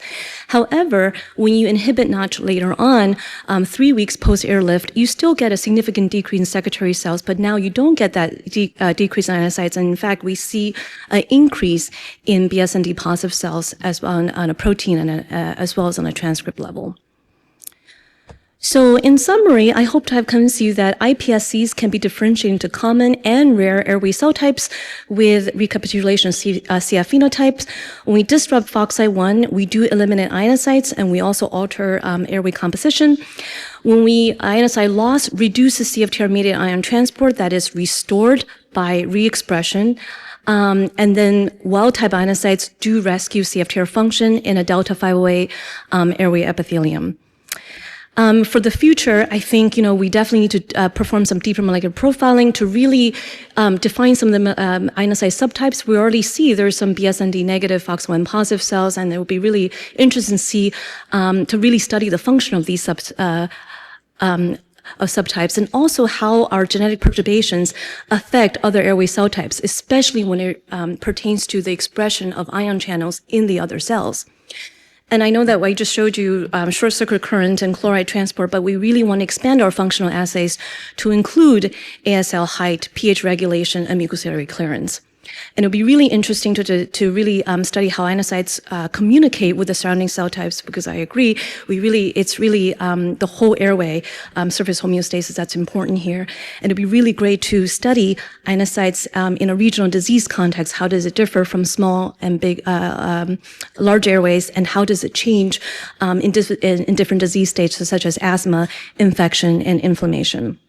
However, when you inhibit Notch later on, 3 weeks post-airlift, you still get a significant decrease in secretory cells, but now you don't get that decrease in ionocytes. And in fact, we see an increase in BSND positive cells as well on a protein and as well as on a transcript level. So in summary, I hope to have convinced you that iPSCs can be differentiated into common and rare airway cell types with recapitulation of CF phenotypes. When we disrupt FOXI1, we do eliminate ionocytes, and we also alter airway composition. When ionocyte loss reduces CFTR-mediated ion transport, that is restored by re-expression. And then wild-type ionocytes do rescue CFTR function in a delta 508 airway epithelium. For the future, I think, we definitely need to perform some deeper molecular profiling to really define some of the ionocyte subtypes. We already see there's some BSND negative, FOX1 positive cells, and it will be really interesting to see, to really study the function of these subtypes, and also how our genetic perturbations affect other airway cell types, especially when it pertains to the expression of ion channels in the other cells. And I know that I just showed you short circuit current and chloride transport, but we really want to expand our functional assays to include ASL height, pH regulation, and mucociliary clearance. And it'll be really interesting to really study how ionocytes communicate with the surrounding cell types, because I agree, it's really the whole airway surface homeostasis that's important here. And it'd be really great to study ionocytes in a regional disease context. How does it differ from small and big, large airways, and how does it change in different disease stages such as asthma, infection, and inflammation?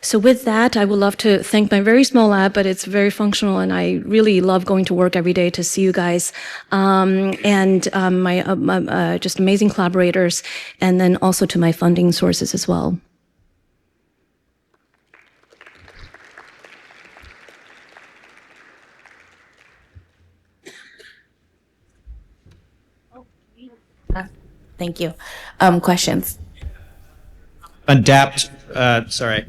So with that, I would love to thank my very small lab, but it's very functional, and I really love going to work every day to see you guys, and my just amazing collaborators, and then also to my funding sources as well. Thank you. Questions? Adapt,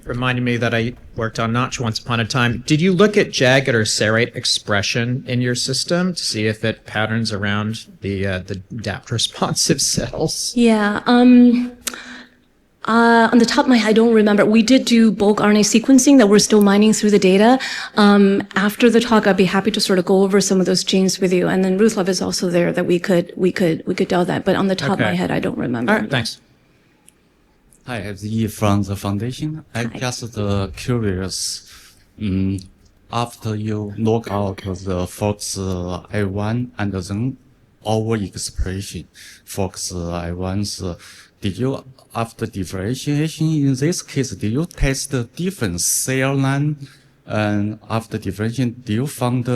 reminded me that I worked on Notch once upon a time. Did you look at jagged or serrate expression in your system to see if it patterns around the DAPT responsive cells? Yeah. On the top of my head, I don't remember. We did do bulk RNA sequencing that we're still mining through the data. After the talk, I'd be happy to sort of go over some of those genes with you. And then Ruth Love is also there that we could delve that. But on the top of my head, I don't remember. All right, thanks. Hi, I'm Yi from the foundation. I'm just curious, after you knock out the FOXI1 and then overexpression. FOXI1s, did you, after differentiation, in this case, did you test the different cell line? And after differentiation, do you find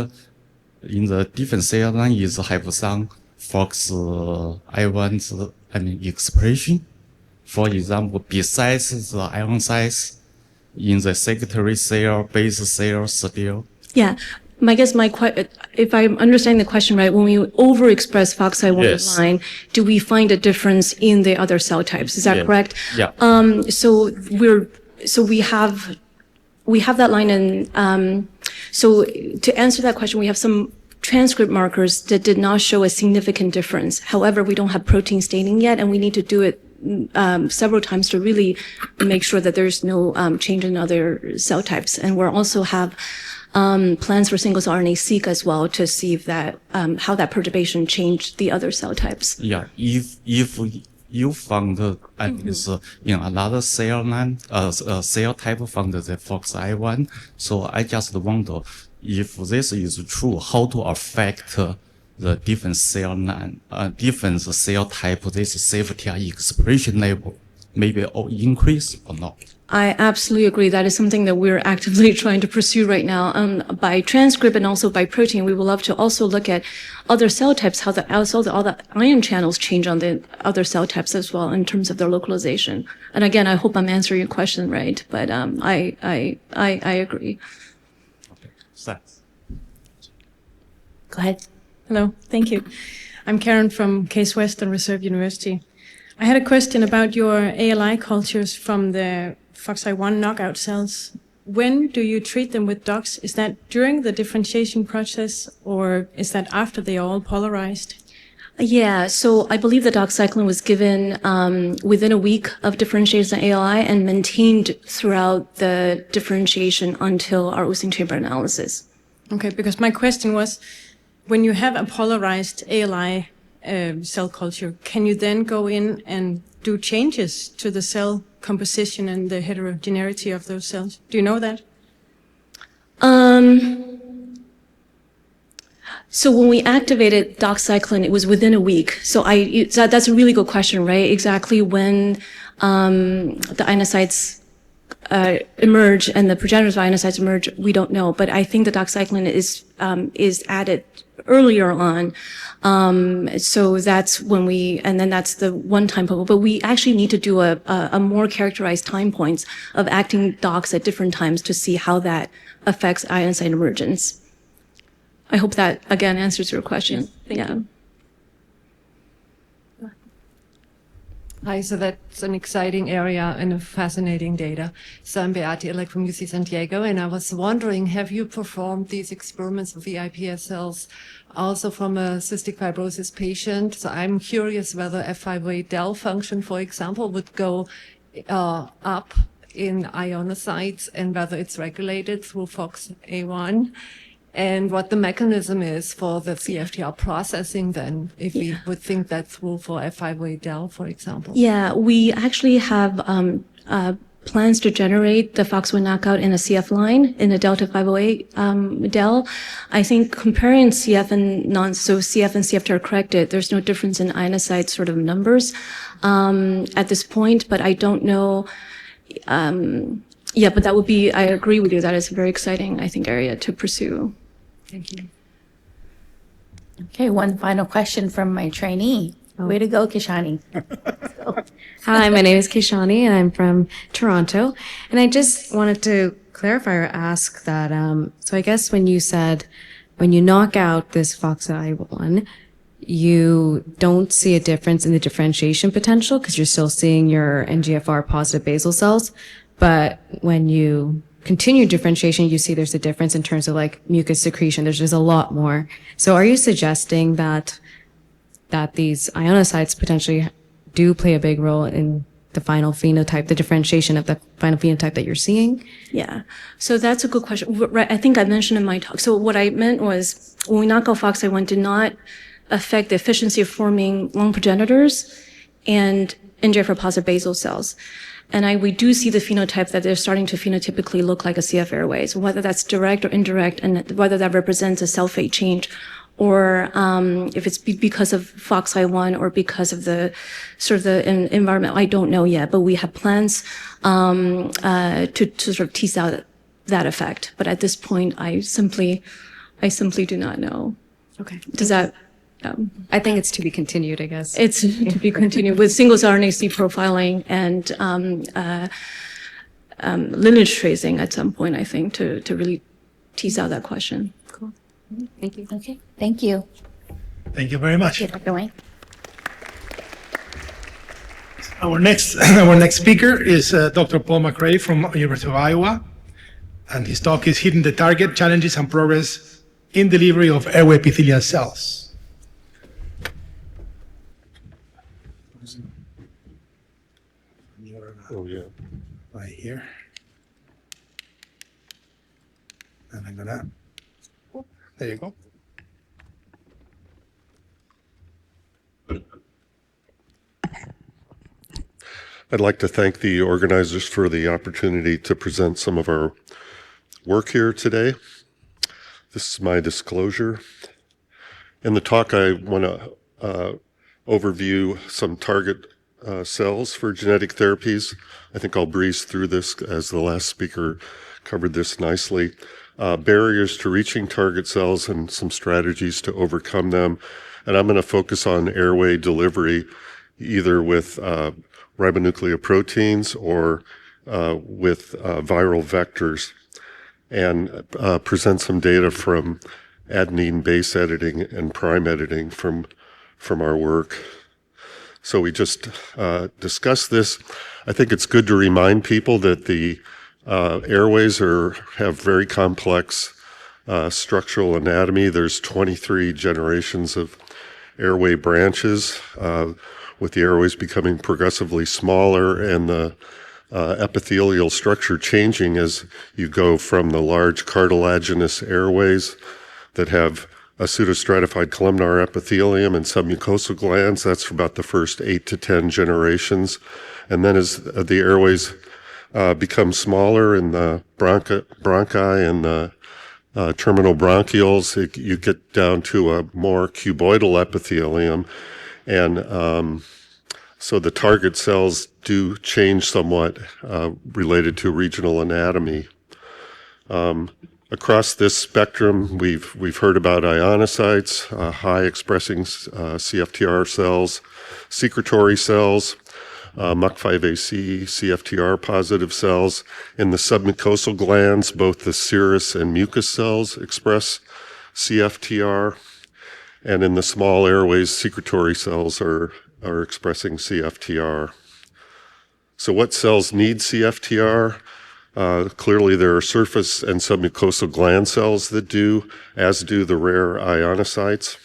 in the different cell line is have some FOXI1s, expression? For example, besides the ionocytes in the secondary cell, base cell still? Yeah. I guess if I'm understanding the question right, when we overexpress FOXI1 Yes. line, do we find a difference in the other cell types? Is that Yeah. correct? Yeah. So we have that line in, so to answer that question, we have some transcript markers that did not show a significant difference. However, we don't have protein staining yet, and we need to do it several times to really make sure that there's no change in other cell types. And we also have plans for single-cell RNA-seq as well to see if that how that perturbation changed the other cell types. Yeah, if you found is in another cell line, cell type found the FOXI1, so I just wonder if this is true, how to affect the different cell line, different cell type, this CFTR expression level, maybe or increase or not. I absolutely agree. That is something that we're actively trying to pursue right now. By transcript and also by protein, we would love to also look at other cell types, how all the ion channels change on the other cell types as well in terms of their localization. And again, I hope I'm answering your question right, but I agree. Okay, thanks. Go ahead. Hello, thank you. I'm Karen from Case Western Reserve University. I had a question about your ALI cultures from the FOXI1 knockout cells. When do you treat them with DOX? Is that during the differentiation process, or is that after they are all polarized? Yeah, so I believe the doxycycline was given within a week of differentiation ALI and maintained throughout the differentiation until our Using chamber analysis. Okay, because my question was, when you have a polarized ALI cell culture, can you then go in and do changes to the cell composition and the heterogeneity of those cells? Do you know that? So when we activated doxycycline, it was within a week. So that's a really good question, right? Exactly when the ionocytes emerge and the progenitors of ionocytes emerge, we don't know. But I think the doxycycline is added earlier on. So that's when and then that's the one time point. But we actually need to do a more characterized time points of acting dox at different times to see how that affects ionocyte emergence. I hope that, again, answers your question. Thank you. Hi, so that's an exciting area and a fascinating data. So I'm Beate Ilek from UC San Diego, and I was wondering, have you performed these experiments with the iPS cells also from a cystic fibrosis patient? So I'm curious whether F5A del function, for example, would go up in ionocytes and whether it's regulated through FOXA1. And what the mechanism is for the CFTR processing then, if we would think that through for F5A del, for example. Yeah, we actually have plans to generate the FOX1 knockout in a CF line, in a delta 508 del. I think comparing CF and CF and CFTR corrected, there's no difference in ionocyte sort of numbers at this point, but I don't know. Yeah, but that would be, I agree with you, that is a very exciting, I think, area to pursue. Thank you. Okay, one final question from my trainee. Way to go, Kishani. Hi, my name is Kishani, and I'm from Toronto. And I just wanted to clarify or ask that, so I guess when you said, when you knock out this FOXI1, you don't see a difference in the differentiation potential because you're still seeing your NGFR positive basal cells. But when you continue differentiation, you see there's a difference in terms of like mucus secretion. There's just a lot more. So are you suggesting that these ionocytes potentially do play a big role in the final phenotype, the differentiation of the final phenotype that you're seeing? Yeah, so that's a good question. Right, I think I mentioned in my talk. So what I meant was when we knock out FOXI1 did not affect the efficiency of forming lung progenitors and NGFR positive basal cells. And we do see the phenotype that they're starting to phenotypically look like a CF airway. So whether that's direct or indirect, and whether that represents a cell fate change or if it's because of FOXI1 or because of the sort of the environment, I don't know yet, but we have plans to sort of tease out that effect. But at this point, I simply do not know. Okay. Does that? I think it's to be continued, I guess. It's to be continued with single-cell RNA-seq profiling and lineage tracing at some point, I think, to really tease out that question. Cool. Thank you. Okay, thank you. Thank you very much. Dr. Wayne. Our next speaker is Dr. Paul McRae from University of Iowa, and his talk is Hitting the Target, Challenges and Progress in Delivery of Airway Epithelial Cells. Oh, yeah. Right here. And I'm gonna, there you go. I'd like to thank the organizers for the opportunity to present some of our work here today. This is my disclosure. In the talk, I want to overview some target cells for genetic therapies. I think I'll breeze through this as the last speaker covered this nicely. Barriers to reaching target cells and some strategies to overcome them. And I'm going to focus on airway delivery, either with ribonucleoproteins or with viral vectors, and present some data from adenine base editing and prime editing from our work. So we just discussed this. I think it's good to remind people that the airways have very complex structural anatomy. There's 23 generations of airway branches, with the airways becoming progressively smaller and the epithelial structure changing as you go from the large cartilaginous airways that have a pseudostratified columnar epithelium and submucosal glands. That's for about the first 8 to 10 generations. And then as the airways become smaller in the bronchi and the terminal bronchioles, you get down to a more cuboidal epithelium. And so the target cells do change somewhat related to regional anatomy. Across this spectrum, we've heard about ionocytes, high-expressing CFTR cells, secretory cells, MUC5AC, CFTR positive cells. In the submucosal glands, both the serous and mucus cells express CFTR. And in the small airways, secretory cells are expressing CFTR. So what cells need CFTR? Clearly, there are surface and submucosal gland cells that do, as do the rare ionocytes.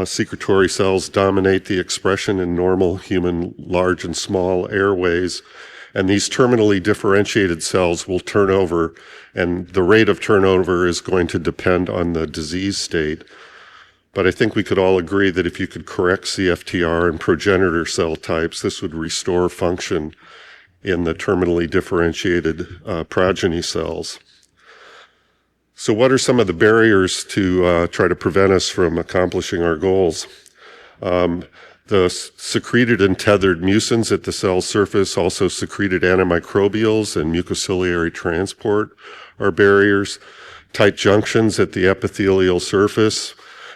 Secretory cells dominate the expression in normal human large and small airways, and these terminally differentiated cells will turn over, and the rate of turnover is going to depend on the disease state. But I think we could all agree that if you could correct CFTR and progenitor cell types, this would restore function in the terminally differentiated progeny cells. So what are some of the barriers to try to prevent us from accomplishing our goals? The secreted and tethered mucins at the cell surface, also secreted antimicrobials and mucociliary transport are barriers. Tight junctions at the epithelial surface,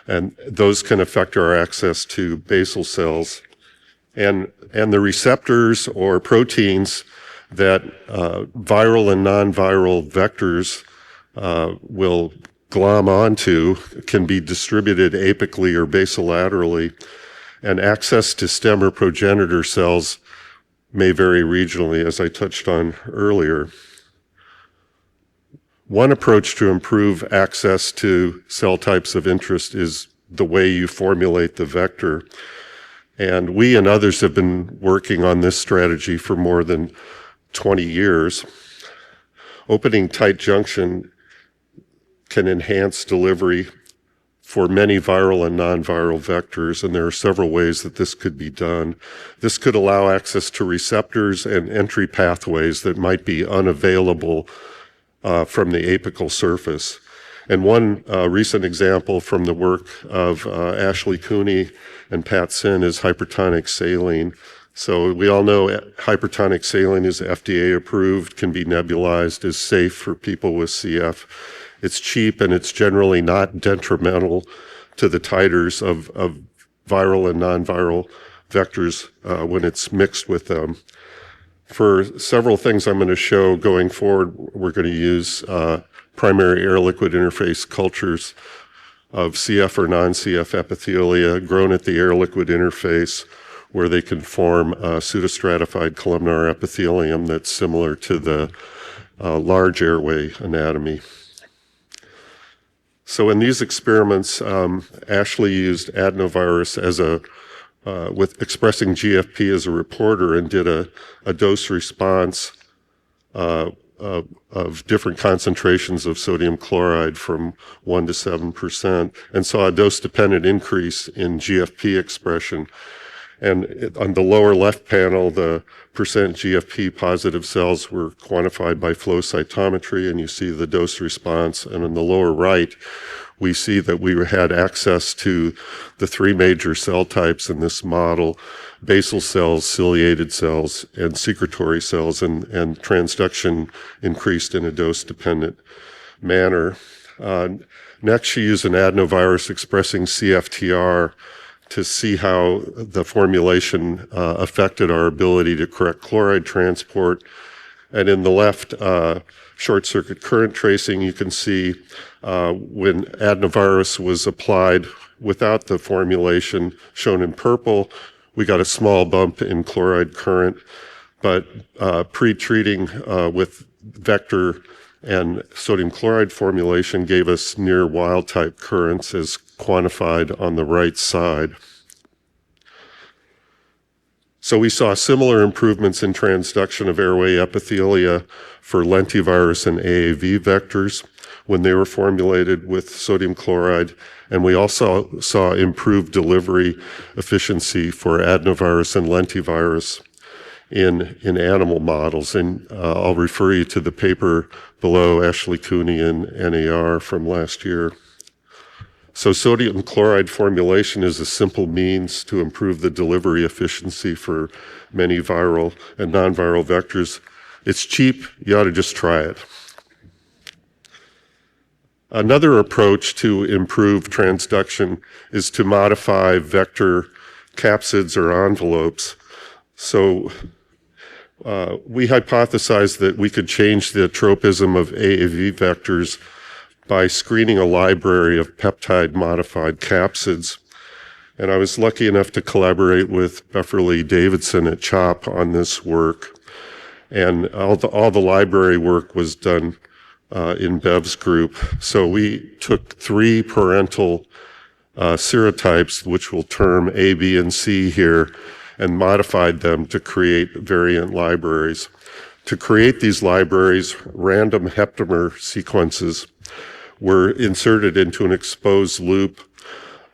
and those can affect our access to basal cells. And the receptors or proteins that viral and non-viral vectors will glom onto can be distributed apically or basolaterally, and access to stem or progenitor cells may vary regionally, as I touched on earlier. One approach to improve access to cell types of interest is the way you formulate the vector. And we and others have been working on this strategy for more than 20 years. Opening tight junction can enhance delivery for many viral and non-viral vectors, and there are several ways that this could be done. This could allow access to receptors and entry pathways that might be unavailable from the apical surface. And one recent example from the work of Ashley Cooney and Pat Sin is hypertonic saline. So we all know hypertonic saline is FDA approved, can be nebulized, is safe for people with CF. It's cheap and it's generally not detrimental to the titers of viral and non-viral vectors when it's mixed with them. For several things I'm going to show going forward, we're going to use primary air-liquid interface cultures of CF or non-CF epithelia grown at the air-liquid interface, where they can form a pseudostratified columnar epithelium that's similar to the large airway anatomy. So in these experiments, Ashley used adenovirus as with expressing GFP as a reporter, and did a dose response of different concentrations of sodium chloride from 1 to 7%, and saw a dose-dependent increase in GFP expression. And on the lower left panel, the percent GFP positive cells were quantified by flow cytometry, and you see the dose response. And on the lower right, we see that we had access to the three major cell types in this model: basal cells, ciliated cells, and secretory cells, and transduction increased in a dose-dependent manner. Next, she used an adenovirus expressing CFTR to see how the formulation affected our ability to correct chloride transport. And in the left short circuit current tracing, you can see when adenovirus was applied without the formulation, shown in purple, we got a small bump in chloride current, but pre-treating with vector and sodium chloride formulation gave us near wild type currents as quantified on the right side. So we saw similar improvements in transduction of airway epithelia for lentivirus and AAV vectors when they were formulated with sodium chloride, and we also saw improved delivery efficiency for adenovirus and lentivirus in animal models. And I'll refer you to the paper below, Ashley Cooney and NAR from last year. So sodium chloride formulation is a simple means to improve the delivery efficiency for many viral and non-viral vectors. It's cheap, you ought to just try it. Another approach to improve transduction is to modify vector capsids or envelopes. So we hypothesized that we could change the tropism of AAV vectors by screening a library of peptide-modified capsids. And I was lucky enough to collaborate with Beverly Davidson at CHOP on this work. And all the library work was done in Bev's group. So we took 3 parental serotypes, which we'll term A, B, and C here, and modified them to create variant libraries. To create these libraries, random heptamer sequences were inserted into an exposed loop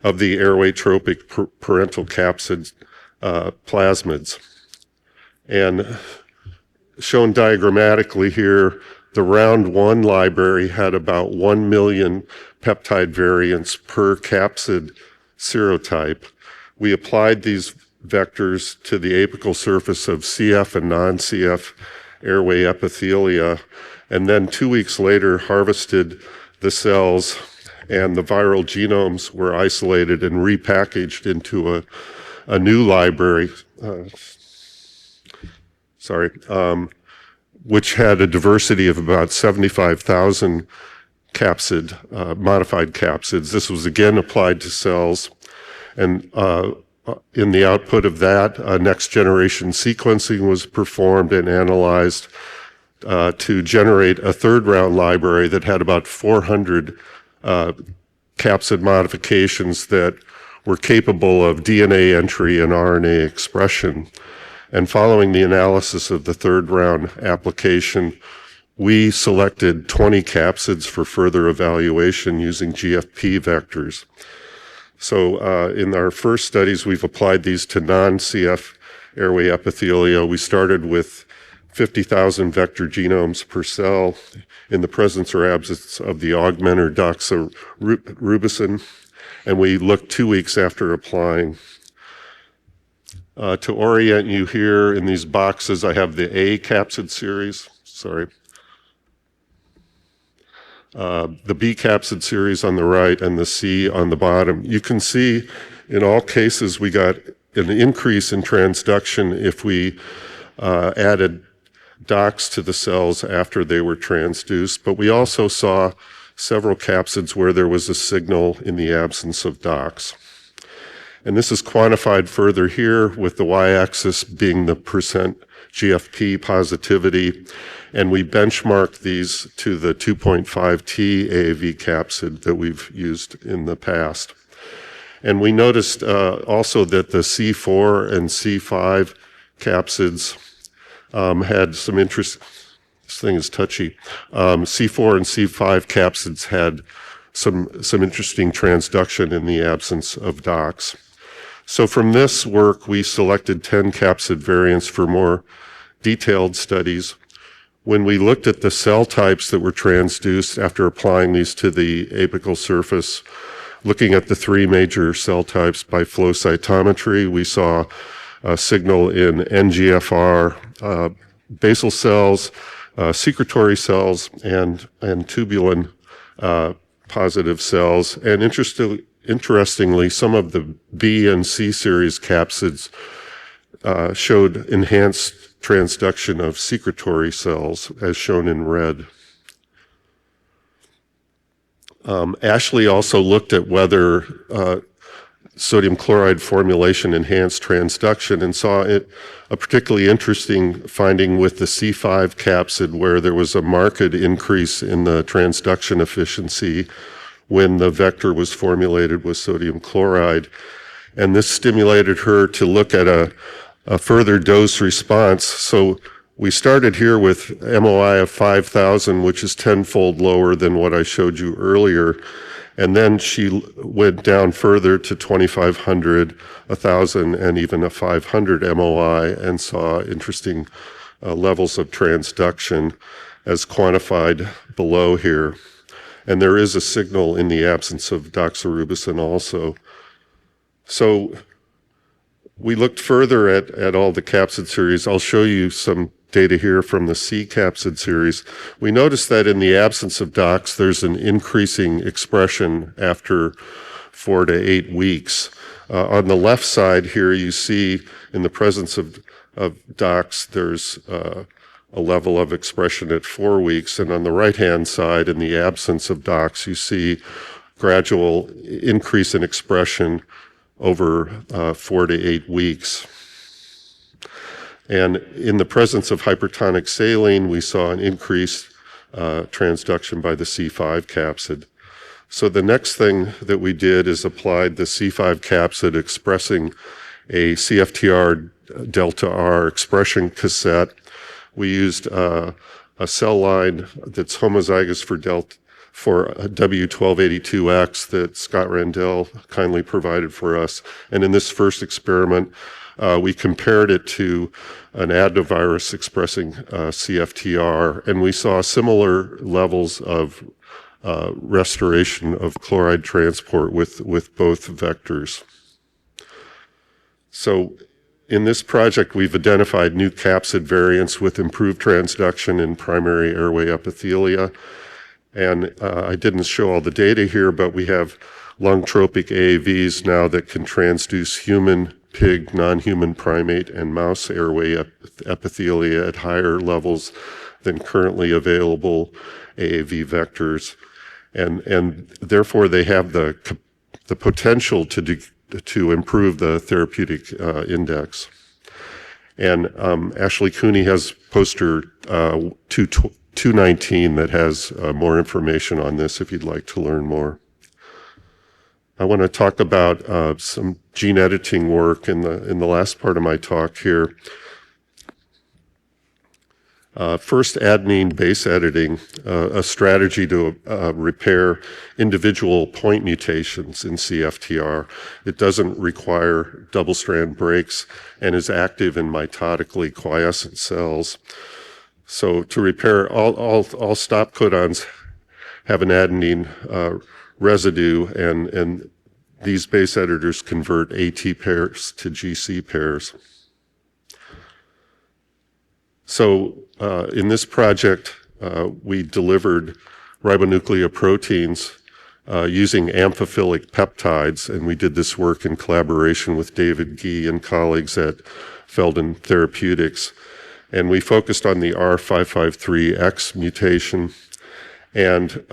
of the airway tropic parental capsid plasmids. And shown diagrammatically here, the round 1 library had about 1 million peptide variants per capsid serotype. We applied these vectors to the apical surface of CF and non-CF airway epithelia, and then 2 weeks later harvested the cells, and the viral genomes were isolated and repackaged into a new library, which had a diversity of about 75,000 modified capsids. This was again applied to cells, and in the output of that, next generation sequencing was performed and analyzed to generate a third round library that had about 400 capsid modifications that were capable of DNA entry and RNA expression. And following the analysis of the third round application, we selected 20 capsids for further evaluation using GFP vectors. So in our first studies, we've applied these to non-CF airway epithelia. We started with 50,000 vector genomes per cell in the presence or absence of the augmenter doxorubicin, and we looked 2 weeks after applying. To orient you here in these boxes, I have the A capsid series, the B capsid series on the right and the C on the bottom. You can see in all cases we got an increase in transduction if we added dox to the cells after they were transduced, but we also saw several capsids where there was a signal in the absence of dox. And this is quantified further here with the y-axis being the percent GFP positivity, and we benchmarked these to the 2.5T AAV capsid that we've used in the past. And we noticed also that the C4 and C5 capsids had some interest. This thing is touchy. C4 and C5 capsids had some interesting transduction in the absence of dox. So from this work, we selected 10 capsid variants for more detailed studies. When we looked at the cell types that were transduced after applying these to the apical surface, looking at the 3 major cell types by flow cytometry, we saw a signal in NGFR, basal cells, secretory cells, and tubulin positive cells. And interestingly, some of the B and C series capsids showed enhanced transduction of secretory cells, as shown in red. Ashley also looked at whether sodium chloride formulation enhanced transduction and saw a particularly interesting finding with the C5 capsid, where there was a marked increase in the transduction efficiency when the vector was formulated with sodium chloride. And this stimulated her to look at a further dose response. So we started here with MOI of 5,000, which is 10-fold lower than what I showed you earlier. And then she went down further to 2,500, 1,000, and even a 500 MOI, and saw interesting levels of transduction as quantified below here. And there is a signal in the absence of doxorubicin also. So we looked further at all the capsid series. I'll show you some data here from the C capsid series. We noticed that in the absence of dox, there's an increasing expression after 4 to 8 weeks. On the left side here, you see in the presence of dox, there's a level of expression at 4 weeks. And on the right-hand side, in the absence of dox, you see gradual increase in expression over 4 to 8 weeks. And in the presence of hypertonic saline, we saw an increased transduction by the C5 capsid. So the next thing that we did is applied the C5 capsid expressing a CFTR delta R expression cassette. We used a cell line that's homozygous for W1282X that Scott Randell kindly provided for us. And in this first experiment, we compared it to an adenovirus expressing CFTR, and we saw similar levels of restoration of chloride transport with both vectors. So in this project, we've identified new capsid variants with improved transduction in primary airway epithelia. And I didn't show all the data here, but we have lung-tropic AAVs now that can transduce human, pig, non-human primate, and mouse airway epithelia at higher levels than currently available AAV vectors. And therefore, they have the potential to improve the therapeutic index. And Ashley Cooney has poster 219 that has more information on this if you'd like to learn more. I want to talk about some gene editing work in the last part of my talk here. First, adenine base editing, a strategy to repair individual point mutations in CFTR. It doesn't require double-strand breaks and is active in mitotically quiescent cells. So to repair, all stop codons have an adenine residue, and these base editors convert AT pairs to GC pairs. So in this project, we delivered ribonucleoproteins using amphiphilic peptides, and we did this work in collaboration with David Gee and colleagues at Felden Therapeutics. And we focused on the R553X mutation and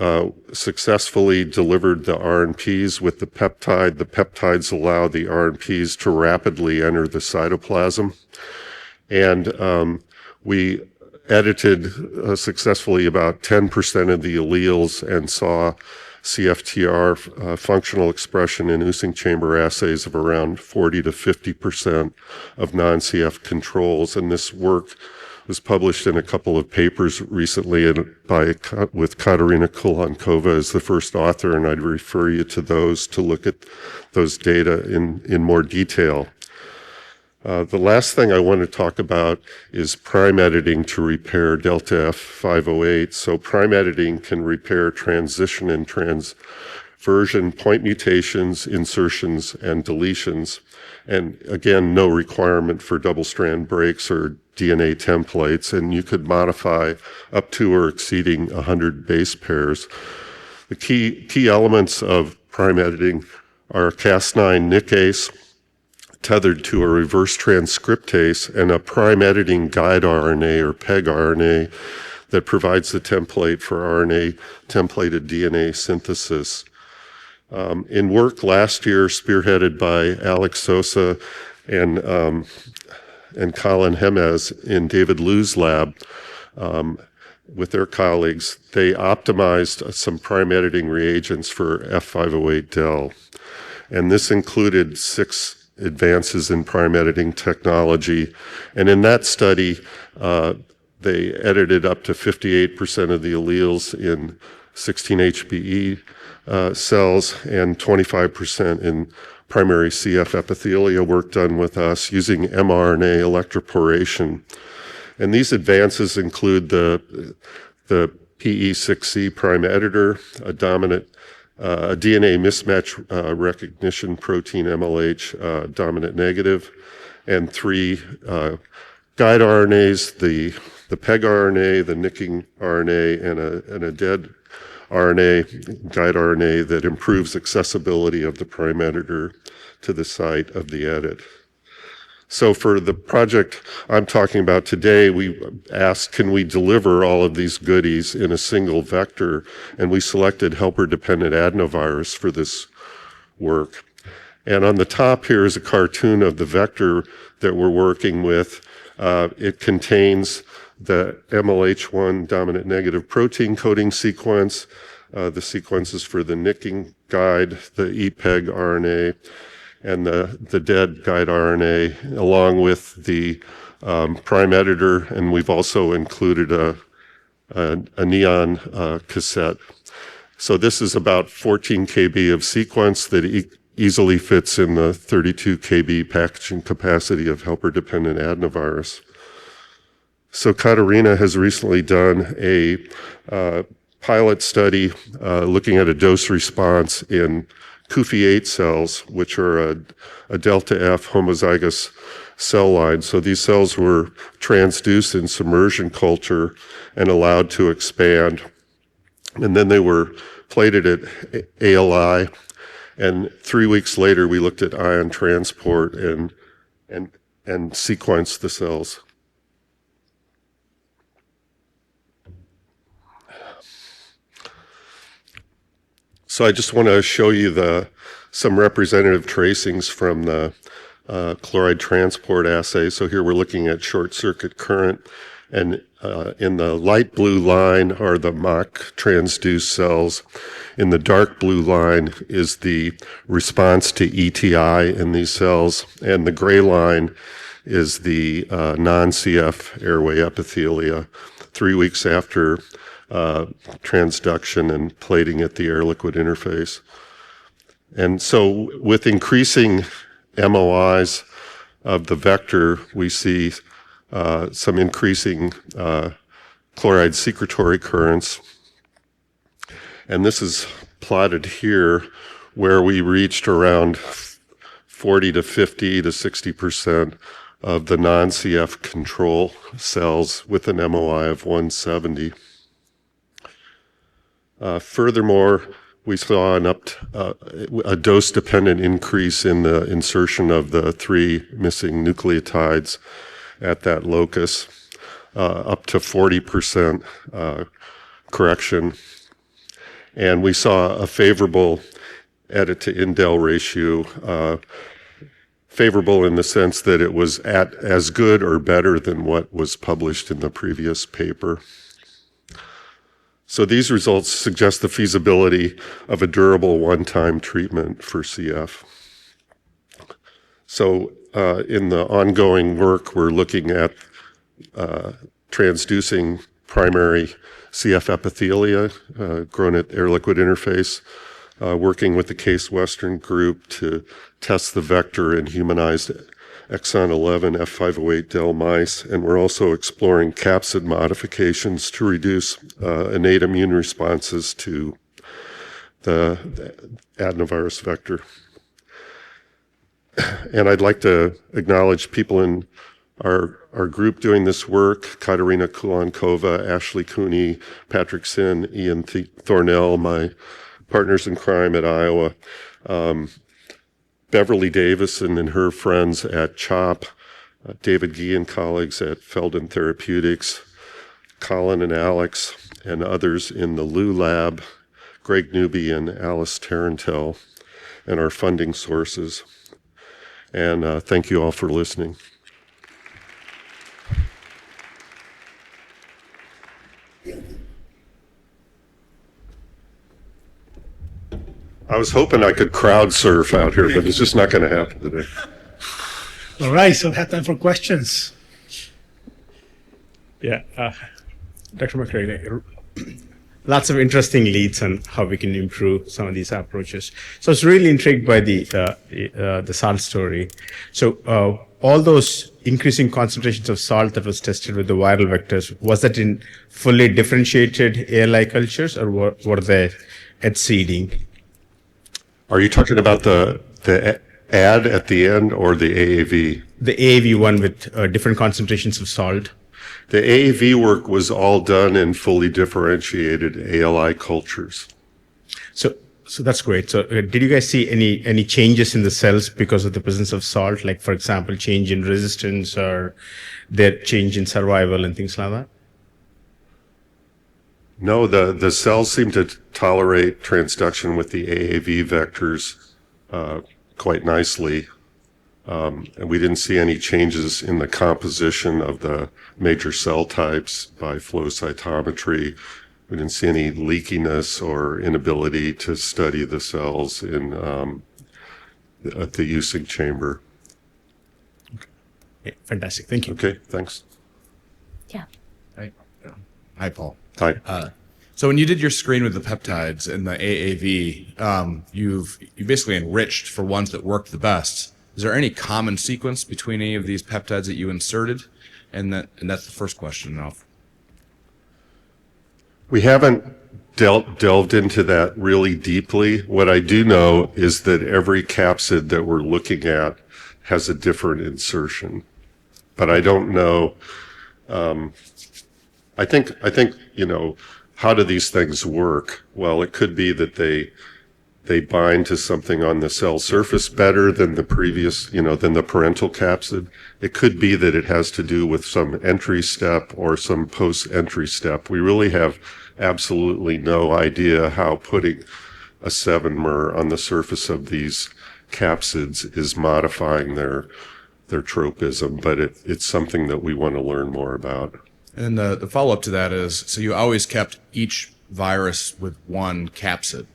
successfully delivered the RNPs with the peptide. The peptides allow the RNPs to rapidly enter the cytoplasm. And we edited successfully about 10% of the alleles and saw CFTR functional expression in Using chamber assays of around 40 to 50% of non-CF controls. And this work was published in a couple of papers recently with Katarina Kulankova as the first author, and I'd refer you to those to look at those data in more detail. The last thing I want to talk about is prime editing to repair delta F508. So prime editing can repair transition and transversion point mutations, insertions, and deletions. And again, no requirement for double-strand breaks or DNA templates, and you could modify up to or exceeding 100 base pairs. The key elements of prime editing are Cas9 nickase, tethered to a reverse transcriptase, and a prime editing guide RNA or PEG RNA that provides the template for RNA templated DNA synthesis. In work last year spearheaded by Alex Sosa and Colin Hemez in David Liu's lab with their colleagues, they optimized some prime editing reagents for F508del. And this included 6 advances in prime editing technology. And in that study, they edited up to 58% of the alleles in 16-HBE cells and 25% in primary CF epithelia work done with us using mRNA electroporation. And these advances include the PE6C prime editor, a dominant a DNA mismatch recognition protein MLH dominant negative, and 3 guide RNAs, the PEG RNA, the nicking RNA, and a dead RNA, guide RNA that improves accessibility of the prime editor to the site of the edit. So for the project I'm talking about today, we asked, can we deliver all of these goodies in a single vector? And we selected helper-dependent adenovirus for this work. And on the top here is a cartoon of the vector that we're working with. It contains the MLH1 dominant negative protein coding sequence, the sequences for the nicking guide, the EPEG RNA, and the dead guide RNA, along with the prime editor, and we've also included a neon cassette. So this is about 14 kb of sequence that easily fits in the 32 kb packaging capacity of helper-dependent adenovirus. So Katarina has recently done a pilot study looking at a dose response in Kufi-8 cells, which are a delta F homozygous cell line. So these cells were transduced in submersion culture and allowed to expand. And then they were plated at ALI. And 3 weeks later, we looked at ion transport and sequenced the cells. So I just want to show you some representative tracings from the chloride transport assay. So here we're looking at short circuit current, and in the light blue line are the mock transduced cells. In the dark blue line is the response to ETI in these cells, and the gray line is the non-CF airway epithelia 3 weeks after transduction and plating at the air-liquid interface. And so with increasing MOIs of the vector, we see some increasing chloride secretory currents. And this is plotted here where we reached around 40 to 50 to 60% of the non-CF control cells with an MOI of 170. Furthermore, we saw a dose-dependent increase in the insertion of the 3 missing nucleotides at that locus, up to 40% correction. And we saw a favorable edit-to-indel ratio, favorable in the sense that it was at as good or better than what was published in the previous paper. So these results suggest the feasibility of a durable one-time treatment for CF. So in the ongoing work, we're looking at transducing primary CF epithelia grown at air-liquid interface, working with the Case Western group to test the vector in humanized exon 11 F508 del mice, and we're also exploring capsid modifications to reduce innate immune responses to the adenovirus vector. And I'd like to acknowledge people in our group doing this work: Katerina Kulankova, Ashley Cooney, Patrick Sin, Ian Thornell, my partners in crime at Iowa, Beverly Davison and her friends at CHOP, David Gee and colleagues at Felden Therapeutics, Colin and Alex and others in the Lou Lab, Greg Newby and Alice Tarantel, and our funding sources. And thank you all for listening. I was hoping I could crowd surf out here, but it's just not going to happen today. All right, so we have time for questions. Yeah, Dr. McCready, lots of interesting leads on how we can improve some of these approaches. So I was really intrigued by the salt story. So all those increasing concentrations of salt that was tested with the viral vectors, was that in fully differentiated ALI cultures, or were they at seeding? Are you talking about the ad at the end or the AAV? The AAV one with different concentrations of salt. The AAV work was all done in fully differentiated ALI cultures. So that's great. So did you guys see any changes in the cells because of the presence of salt? Like, for example, change in resistance or their change in survival and things like that? No, the cells seem to tolerate transduction with the AAV vectors quite nicely. And we didn't see any changes in the composition of the major cell types by flow cytometry. We didn't see any leakiness or inability to study the cells in at the using chamber. Okay, fantastic. Thank you. Okay, thanks. Yeah. Hi, Paul. Hi. So when you did your screen with the peptides and the AAV, you basically enriched for ones that worked the best. Is there any common sequence between any of these peptides that you inserted? And that's the first question. We haven't delved into that really deeply. What I do know is that every capsid that we're looking at has a different insertion, but I don't know. I think, how do these things work? Well, it could be that they bind to something on the cell surface better than the previous, than the parental capsid. It could be that it has to do with some entry step or some post-entry step. We really have absolutely no idea how putting a 7-mer on the surface of these capsids is modifying their tropism, but it's something that we want to learn more about. And the follow-up to that is, so you always kept each virus with one capsid,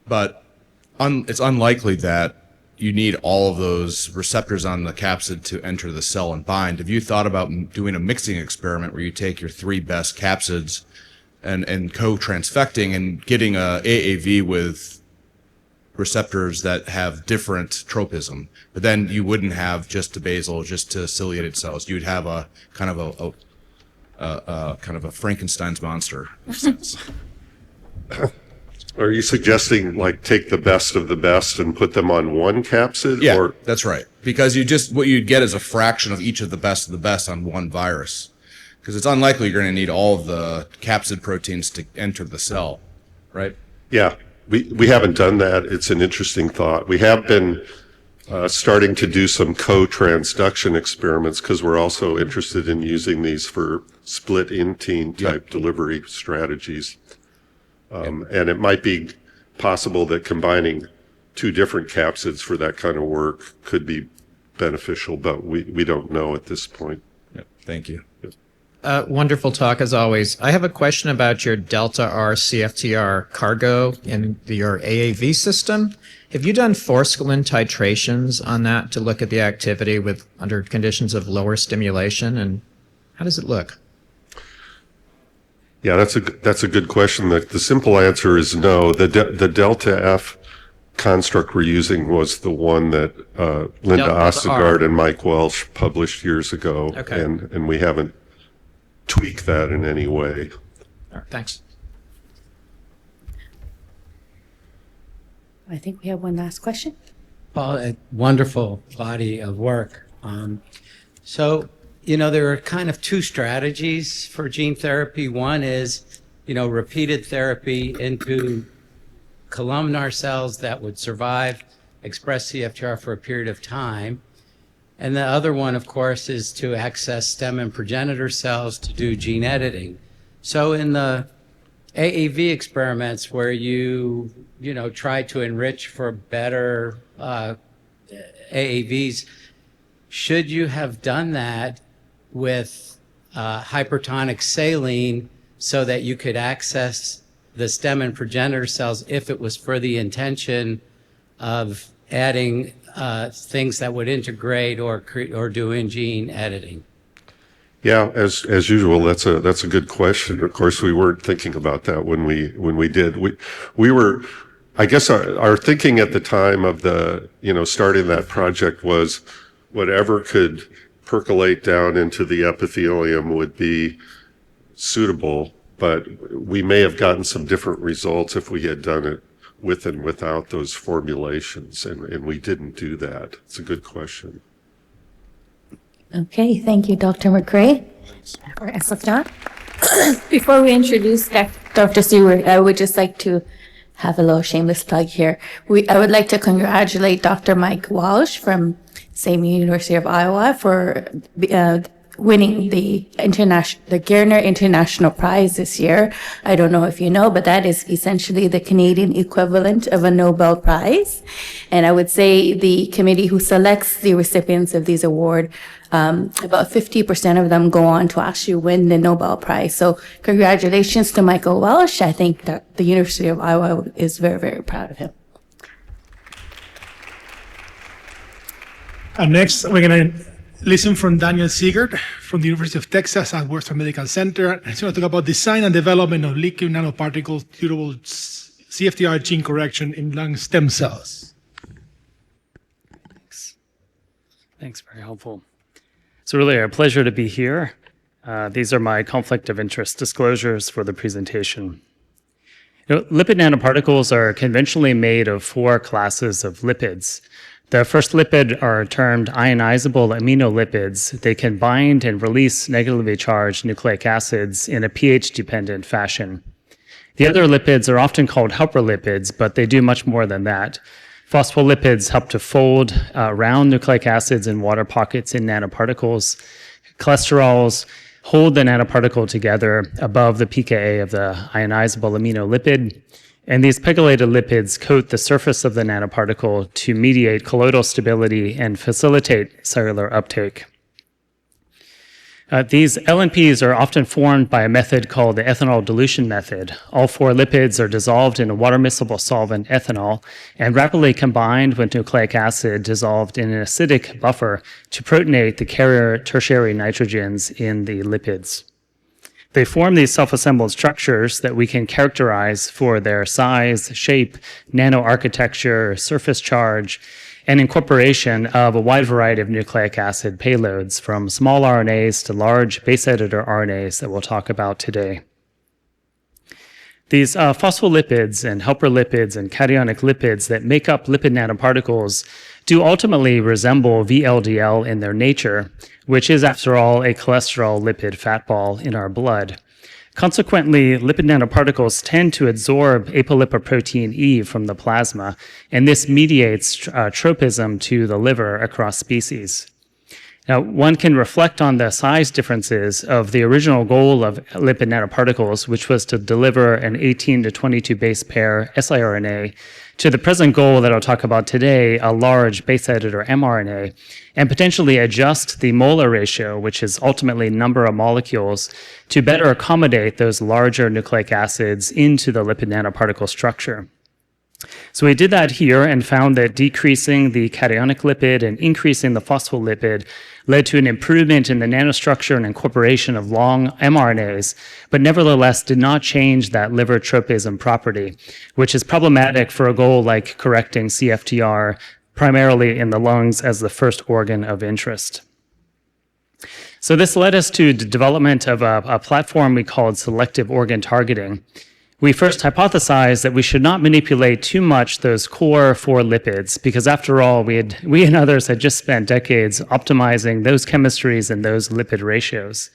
but it's unlikely that you need all of those receptors on the capsid to enter the cell and bind. Have you thought about doing a mixing experiment where you take your 3 best capsids and co-transfecting and getting a AAV with receptors that have different tropism, but then you wouldn't have just to basal, just to ciliated cells. You'd have a kind of kind of a Frankenstein's monster. Sense. Are you suggesting like take the best of the best and put them on one capsid? Yeah, Or that's right. Because what you'd get is a fraction of each of the best on one virus. Because it's unlikely you're going to need all of the capsid proteins to enter the cell, right? yeah, we haven't done that. It's an interesting thought. We have been starting to do some co-transduction experiments because we're also interested in using these for split intine type delivery strategies. And it might be possible that combining two different capsids for that kind of work could be beneficial, but we don't know at this point. Yep. Thank you. Wonderful talk as always. I have a question about your delta R CFTR cargo in your AAV system. Have you done forskolin titrations on that to look at the activity under conditions of lower stimulation, and how does it look? Yeah, that's a good question. The simple answer is no. The delta F construct we're using was the one that Linda Ostergaard and Mike Welsh published years ago, and we haven't tweaked that in any way. All right, thanks. I think we have one last question. Well, a wonderful body of work. So, there are kind of two strategies for gene therapy. One is, repeated therapy into columnar cells that would survive, express CFTR for a period of time. And the other one, of course, is to access stem and progenitor cells to do gene editing. So in the AAV experiments where you try to enrich for better AAVs, should you have done that with hypertonic saline so that you could access the stem and progenitor cells if it was for the intention of adding things that would integrate or do in gene editing? Yeah, as usual, that's a good question. Of course, we weren't thinking about that when we did. We were, I guess, our thinking at the time of starting that project was whatever could percolate down into the epithelium would be suitable, but we may have gotten some different results if we had done it with and without those formulations, and we didn't do that. It's a good question. Okay, thank you, Dr. McRae. For SFR. Before we introduce Dr. Stewart, I would just like to have a little shameless plug here. I would like to congratulate Dr. Mike Walsh from same University of Iowa for winning the Garner International Prize this year. I don't know if you know, but that is essentially the Canadian equivalent of a Nobel Prize. And I would say the committee who selects the recipients of these awards, about 50% of them go on to actually win the Nobel Prize. So congratulations to Michael Welsh. I think that the University of Iowa is very, very proud of him. Next, we're going to listen from Daniel Siegert from the University of Texas at Western Medical Center. He's going to talk about design and development of liquid nanoparticles durable CFTR gene correction in lung stem cells. Thanks, very helpful. It's really a pleasure to be here. These are my conflict of interest disclosures for the presentation. Lipid nanoparticles are conventionally made of 4 classes of lipids. The first lipid are termed ionizable aminolipids. They can bind and release negatively charged nucleic acids in a pH-dependent fashion. The other lipids are often called helper lipids, but they do much more than that. Phospholipids help to fold around nucleic acids in water pockets in nanoparticles. Cholesterols hold the nanoparticle together above the pKa of the ionizable aminolipid. And these pegylated lipids coat the surface of the nanoparticle to mediate colloidal stability and facilitate cellular uptake. These LNPs are often formed by a method called the ethanol dilution method. All 4 lipids are dissolved in a water-miscible solvent, ethanol, and rapidly combined with nucleic acid dissolved in an acidic buffer to protonate the carrier tertiary nitrogens in the lipids. They form these self-assembled structures that we can characterize for their size, shape, nanoarchitecture, surface charge, and incorporation of a wide variety of nucleic acid payloads from small RNAs to large base editor RNAs that we'll talk about today. These phospholipids and helper lipids and cationic lipids that make up lipid nanoparticles do ultimately resemble VLDL in their nature, which is, after all, a cholesterol lipid fat ball in our blood. Consequently, lipid nanoparticles tend to absorb apolipoprotein E from the plasma, and this mediates tropism to the liver across species. Now, one can reflect on the size differences of the original goal of lipid nanoparticles, which was to deliver an 18 to 22 base pair siRNA, to the present goal that I'll talk about today, a large base editor mRNA, and potentially adjust the molar ratio, which is ultimately number of molecules, to better accommodate those larger nucleic acids into the lipid nanoparticle structure. So we did that here and found that decreasing the cationic lipid and increasing the phospholipid led to an improvement in the nanostructure and incorporation of long mRNAs, but nevertheless did not change that liver tropism property, which is problematic for a goal like correcting CFTR, primarily in the lungs as the first organ of interest. So this led us to the development of a platform we called selective organ targeting. We first hypothesized that we should not manipulate too much those core 4 lipids, because after all, we and others had just spent decades optimizing those chemistries and those lipid ratios.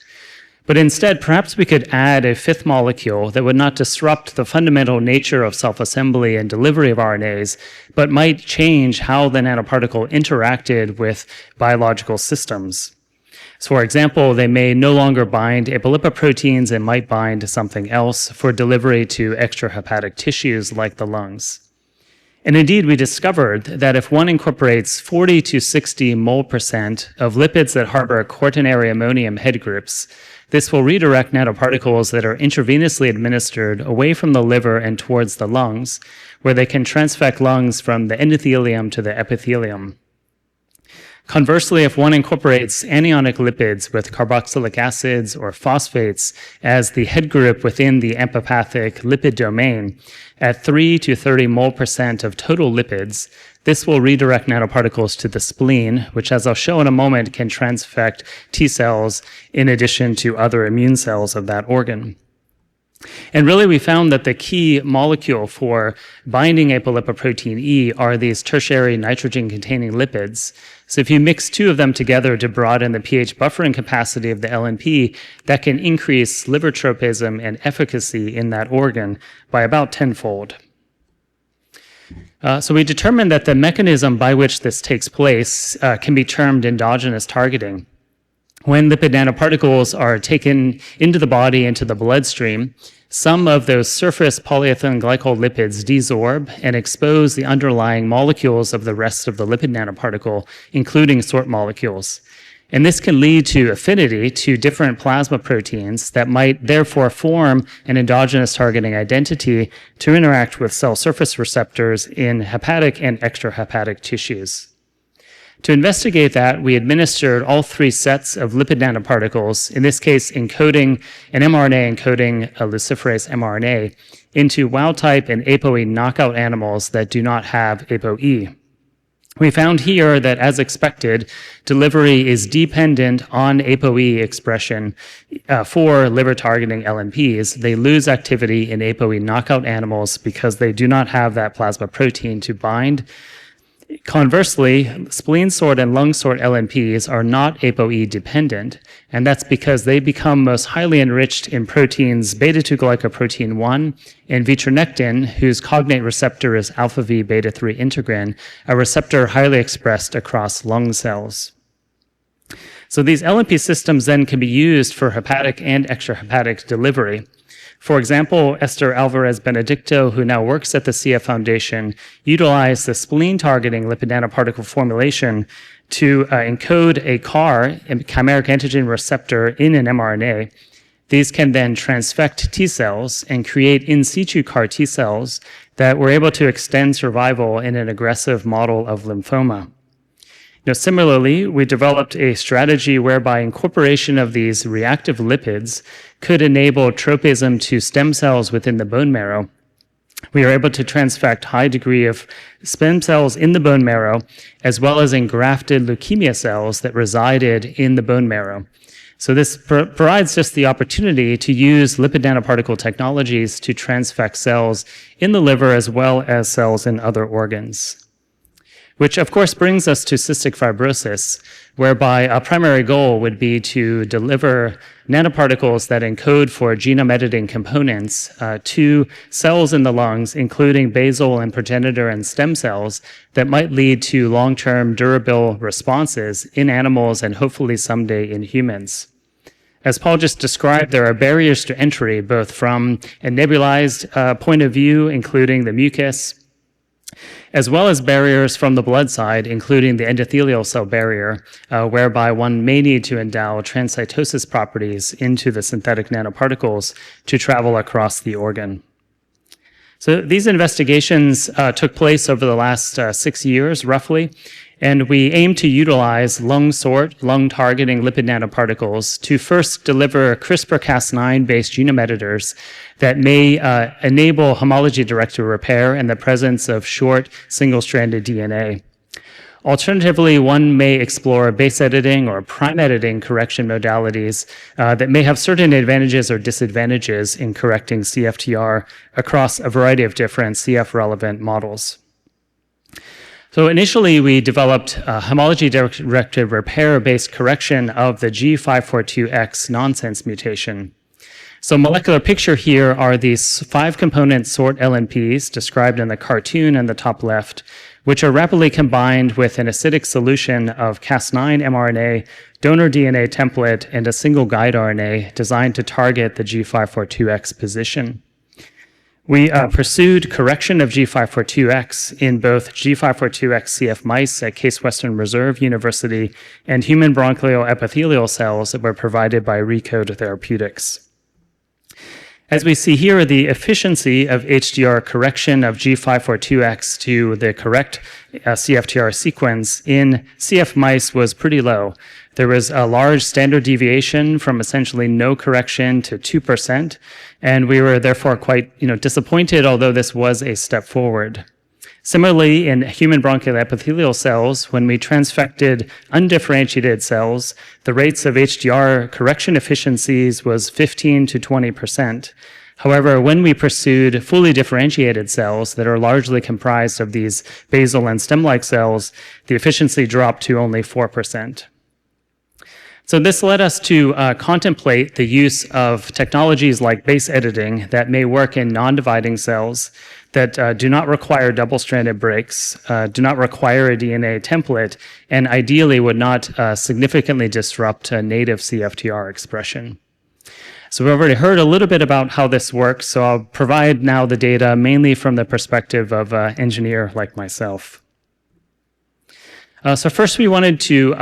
But instead, perhaps we could add a 5th molecule that would not disrupt the fundamental nature of self-assembly and delivery of RNAs, but might change how the nanoparticle interacted with biological systems. So, for example, they may no longer bind apolipoproteins and might bind to something else for delivery to extrahepatic tissues like the lungs. And indeed, we discovered that if one incorporates 40 to 60 mole% of lipids that harbor quaternary ammonium head groups, this will redirect nanoparticles that are intravenously administered away from the liver and towards the lungs, where they can transfect lungs from the endothelium to the epithelium. Conversely, if one incorporates anionic lipids with carboxylic acids or phosphates as the head group within the empathic lipid domain, at 3 to 30 mole% of total lipids, this will redirect nanoparticles to the spleen, which, as I'll show in a moment, can transfect T cells in addition to other immune cells of that organ. And really, we found that the key molecule for binding apolipoprotein E are these tertiary nitrogen-containing lipids. So if you mix 2 of them together to broaden the pH buffering capacity of the LNP, that can increase liver tropism and efficacy in that organ by about 10-fold. So we determined that the mechanism by which this takes place can be termed endogenous targeting. When lipid nanoparticles are taken into the body, into the bloodstream, some of those surface polyethylene glycol lipids desorb and expose the underlying molecules of the rest of the lipid nanoparticle, including sort molecules. And this can lead to affinity to different plasma proteins that might therefore form an endogenous targeting identity to interact with cell surface receptors in hepatic and extrahepatic tissues. To investigate that, we administered all 3 sets of lipid nanoparticles, in this case encoding an mRNA encoding a luciferase mRNA, into wild-type and ApoE knockout animals that do not have ApoE. We found here that, as expected, delivery is dependent on ApoE expression for liver-targeting LNPs. They lose activity in ApoE knockout animals because they do not have that plasma protein to bind. Conversely, spleen sort and lung sort LNPs are not ApoE dependent, and that's because they become most highly enriched in proteins beta-2 glycoprotein 1 and vitronectin, whose cognate receptor is alpha V beta-3 integrin, a receptor highly expressed across lung cells. So these LNP systems then can be used for hepatic and extrahepatic delivery. For example, Esther Alvarez Benedicto, who now works at the CF Foundation, utilized the spleen-targeting lipid nanoparticle formulation to encode a CAR, a chimeric antigen receptor, in an mRNA. These can then transfect T cells and create in situ CAR T cells that were able to extend survival in an aggressive model of lymphoma. Now, similarly, we developed a strategy whereby incorporation of these reactive lipids could enable tropism to stem cells within the bone marrow. We are able to transfect high degree of stem cells in the bone marrow, as well as engrafted leukemia cells that resided in the bone marrow. So this provides just the opportunity to use lipid nanoparticle technologies to transfect cells in the liver as well as cells in other organs. Which of course brings us to cystic fibrosis, whereby a primary goal would be to deliver nanoparticles that encode for genome editing components to cells in the lungs, including basal and progenitor and stem cells, that might lead to long-term durable responses in animals and hopefully someday in humans. As Paul just described, there are barriers to entry, both from a nebulized point of view, including the mucus, as well as barriers from the blood side, including the endothelial cell barrier, whereby one may need to endow transcytosis properties into the synthetic nanoparticles to travel across the organ. So these investigations took place over the last 6 years, roughly, and we aim to utilize lung-targeting lipid nanoparticles to first deliver CRISPR-Cas9-based genome editors that may enable homology-directed repair in the presence of short, single-stranded DNA. Alternatively, one may explore base editing or prime editing correction modalities that may have certain advantages or disadvantages in correcting CFTR across a variety of different CF-relevant models. So initially, we developed a homology-directed repair-based correction of the G542X nonsense mutation. So molecular picture here are these 5-component sort LNPs described in the cartoon in the top left, which are rapidly combined with an acidic solution of Cas9 mRNA, donor DNA template, and a single guide RNA designed to target the G542X position. We pursued correction of G542X in both G542X CF mice at Case Western Reserve University and human bronchial epithelial cells that were provided by Recode Therapeutics. As we see here, the efficiency of HDR correction of G542X to the correct CFTR sequence in CF mice was pretty low. There was a large standard deviation from essentially no correction to 2%, and we were therefore quite disappointed, although this was a step forward. Similarly, in human bronchial epithelial cells, when we transfected undifferentiated cells, the rates of HDR correction efficiencies was 15 to 20%. However, when we pursued fully differentiated cells that are largely comprised of these basal and stem-like cells, the efficiency dropped to only 4%. So this led us to contemplate the use of technologies like base editing that may work in non-dividing cells that do not require double-stranded breaks, do not require a DNA template, and ideally would not significantly disrupt native CFTR expression. So we've already heard a little bit about how this works, so I'll provide now the data mainly from the perspective of an engineer like myself. So first we wanted to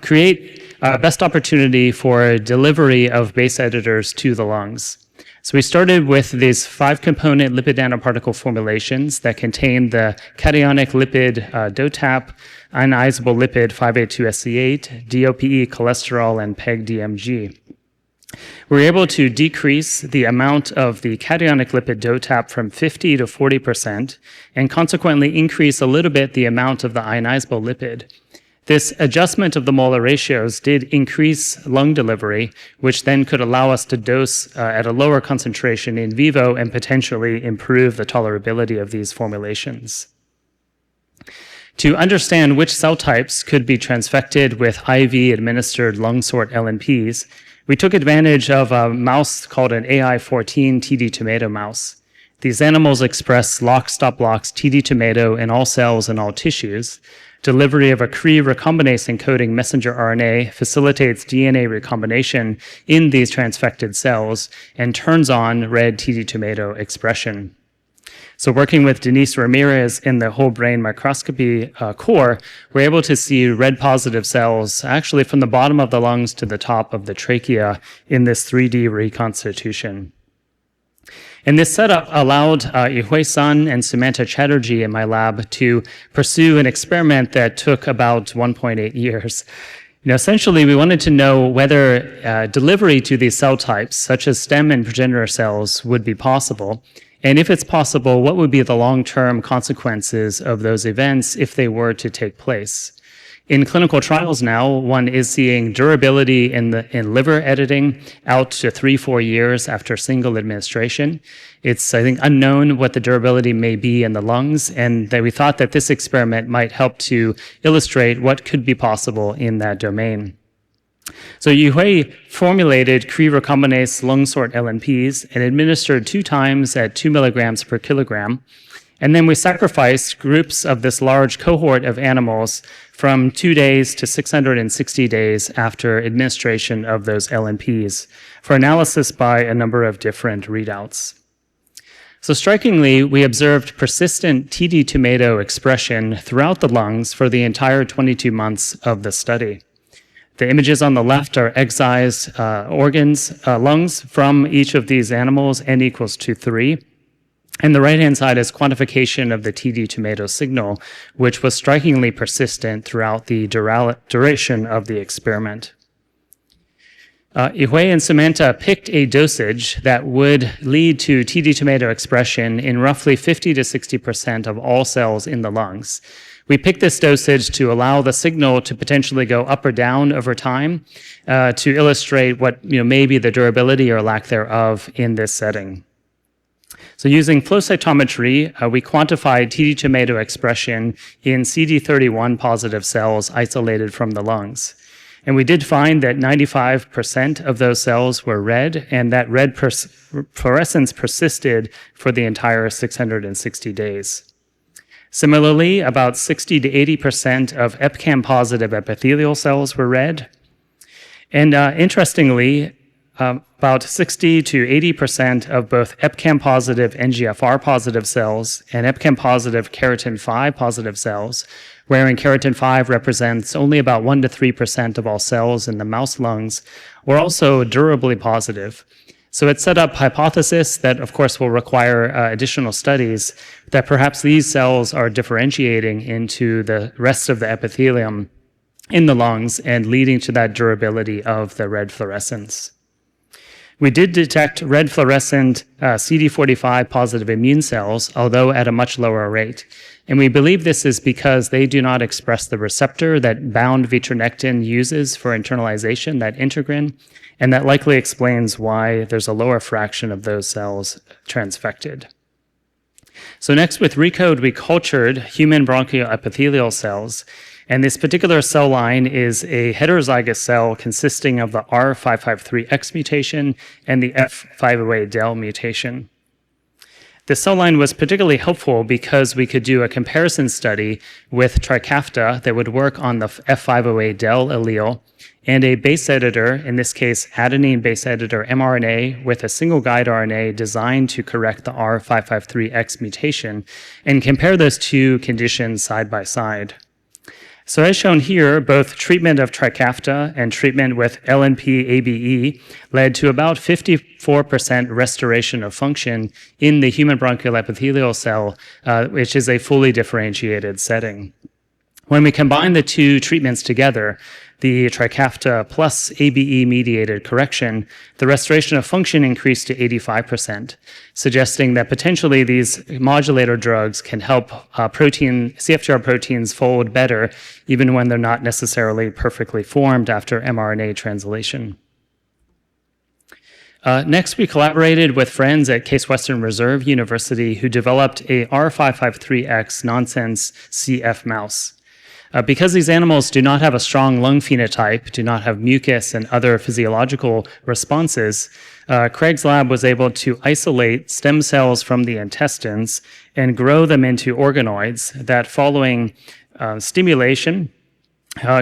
create best opportunity for delivery of base editors to the lungs. So we started with these 5-component lipid nanoparticle formulations that contain the cationic lipid DOTAP, ionizable lipid 5A2SC8, DOPE cholesterol, and PEG-DMG. We were able to decrease the amount of the cationic lipid DOTAP from 50 to 40%, and consequently increase a little bit the amount of the ionizable lipid. This adjustment of the molar ratios did increase lung delivery, which then could allow us to dose at a lower concentration in vivo and potentially improve the tolerability of these formulations. To understand which cell types could be transfected with IV-administered lung sort LNPs, we took advantage of a mouse called an AI14 TD tomato mouse. These animals express lock-stop-locks TD tomato in all cells and all tissues. Delivery of a Cre recombinase encoding messenger RNA facilitates DNA recombination in these transfected cells and turns on red TD tomato expression. So working with Denise Ramirez in the whole brain microscopy core, we're able to see red positive cells actually from the bottom of the lungs to the top of the trachea in this 3D reconstitution. And this setup allowed Yihui Sun and Sumanta Chatterjee in my lab to pursue an experiment that took about 1.8 years. Essentially, we wanted to know whether delivery to these cell types, such as stem and progenitor cells, would be possible. And if it's possible, what would be the long-term consequences of those events if they were to take place? In clinical trials now, one is seeing durability in liver editing out to 3-4 years after single administration. It's, I think, unknown what the durability may be in the lungs, and that we thought that this experiment might help to illustrate what could be possible in that domain. So Ya-Wen formulated Cre recombinase lung sort LNPs and administered 2 times at 2 milligrams per kilogram. And then we sacrificed groups of this large cohort of animals from 2 days to 660 days after administration of those LNPs for analysis by a number of different readouts. So strikingly, we observed persistent TD tomato expression throughout the lungs for the entire 22 months of the study. The images on the left are excised lungs from each of these animals, n equals to 3. And the right-hand side is quantification of the TD tomato signal, which was strikingly persistent throughout the duration of the experiment. Ya-Wen and Samantha picked a dosage that would lead to TD tomato expression in roughly 50 to 60% of all cells in the lungs. We picked this dosage to allow the signal to potentially go up or down over time to illustrate what may be the durability or lack thereof in this setting. So using flow cytometry, we quantified TD tomato expression in CD31 positive cells isolated from the lungs. And we did find that 95% of those cells were red, and that red fluorescence persisted for the entire 660 days. Similarly, about 60 to 80% of EpCAM positive epithelial cells were red. And interestingly, about 60 to 80% of both EpCAM positive NGFR positive cells and EpCAM positive keratin 5 positive cells, wherein keratin 5 represents only about 1 to 3% of all cells in the mouse lungs, were also durably positive. So it set up hypothesis that, of course, will require additional studies, that perhaps these cells are differentiating into the rest of the epithelium in the lungs and leading to that durability of the red fluorescence. We did detect red fluorescent CD45 positive immune cells, although at a much lower rate. And we believe this is because they do not express the receptor that bound vitronectin uses for internalization, that integrin, and that likely explains why there's a lower fraction of those cells transfected. So next, with RECODE, we cultured human bronchial epithelial cells. And this particular cell line is a heterozygous cell consisting of the R553X mutation and the F508del mutation. The cell line was particularly helpful because we could do a comparison study with Trikafta that would work on the F508del allele and a base editor, in this case adenine base editor mRNA with a single guide RNA designed to correct the R553X mutation, and compare those two conditions side by side. So as shown here, both treatment of Trikafta and treatment with LNP-ABE led to about 54% restoration of function in the human bronchial epithelial cell, which is a fully differentiated setting. When we combine the two treatments together, the Trikafta plus ABE-mediated correction, the restoration of function increased to 85%, suggesting that potentially these modulator drugs can help CFTR proteins fold better, even when they're not necessarily perfectly formed after mRNA translation. Next, we collaborated with friends at Case Western Reserve University who developed a R553X nonsense CF mouse. Because these animals do not have a strong lung phenotype, do not have mucus and other physiological responses, Craig's lab was able to isolate stem cells from the intestines and grow them into organoids that, following stimulation,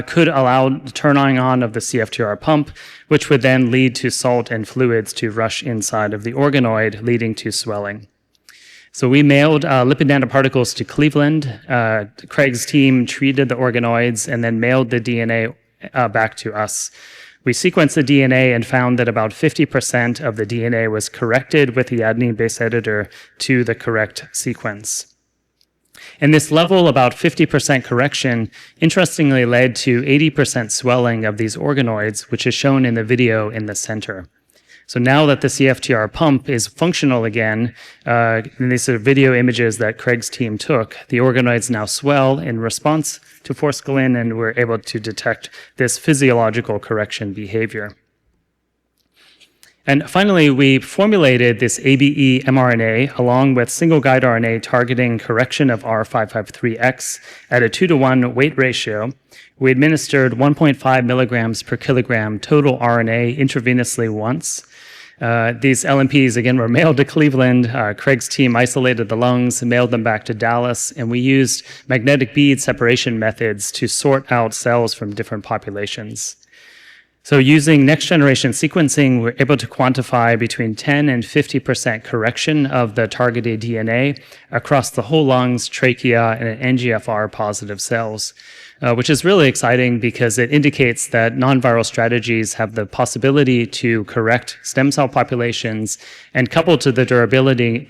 could allow turning on of the CFTR pump, which would then lead to salt and fluids to rush inside of the organoid, leading to swelling. So we mailed lipid nanoparticles to Cleveland. Craig's team treated the organoids and then mailed the DNA back to us. We sequenced the DNA and found that about 50% of the DNA was corrected with the adenine base editor to the correct sequence. And this level, about 50% correction, interestingly led to 80% swelling of these organoids, which is shown in the video in the center. So now that the CFTR pump is functional again, and these are video images that Craig's team took, the organoids now swell in response to forskolin, and we're able to detect this physiological correction behavior. And finally, we formulated this ABE mRNA along with single guide RNA targeting correction of R553X at a 2-to-1 weight ratio. We administered 1.5 milligrams per kilogram total RNA intravenously once. These LNPs, again, were mailed to Cleveland. Craig's team isolated the lungs and mailed them back to Dallas, and we used magnetic bead separation methods to sort out cells from different populations. So using next-generation sequencing, we're able to quantify between 10 and 50% correction of the targeted DNA across the whole lungs, trachea, and NGFR-positive cells, which is really exciting because it indicates that non-viral strategies have the possibility to correct stem cell populations, and coupled to the durability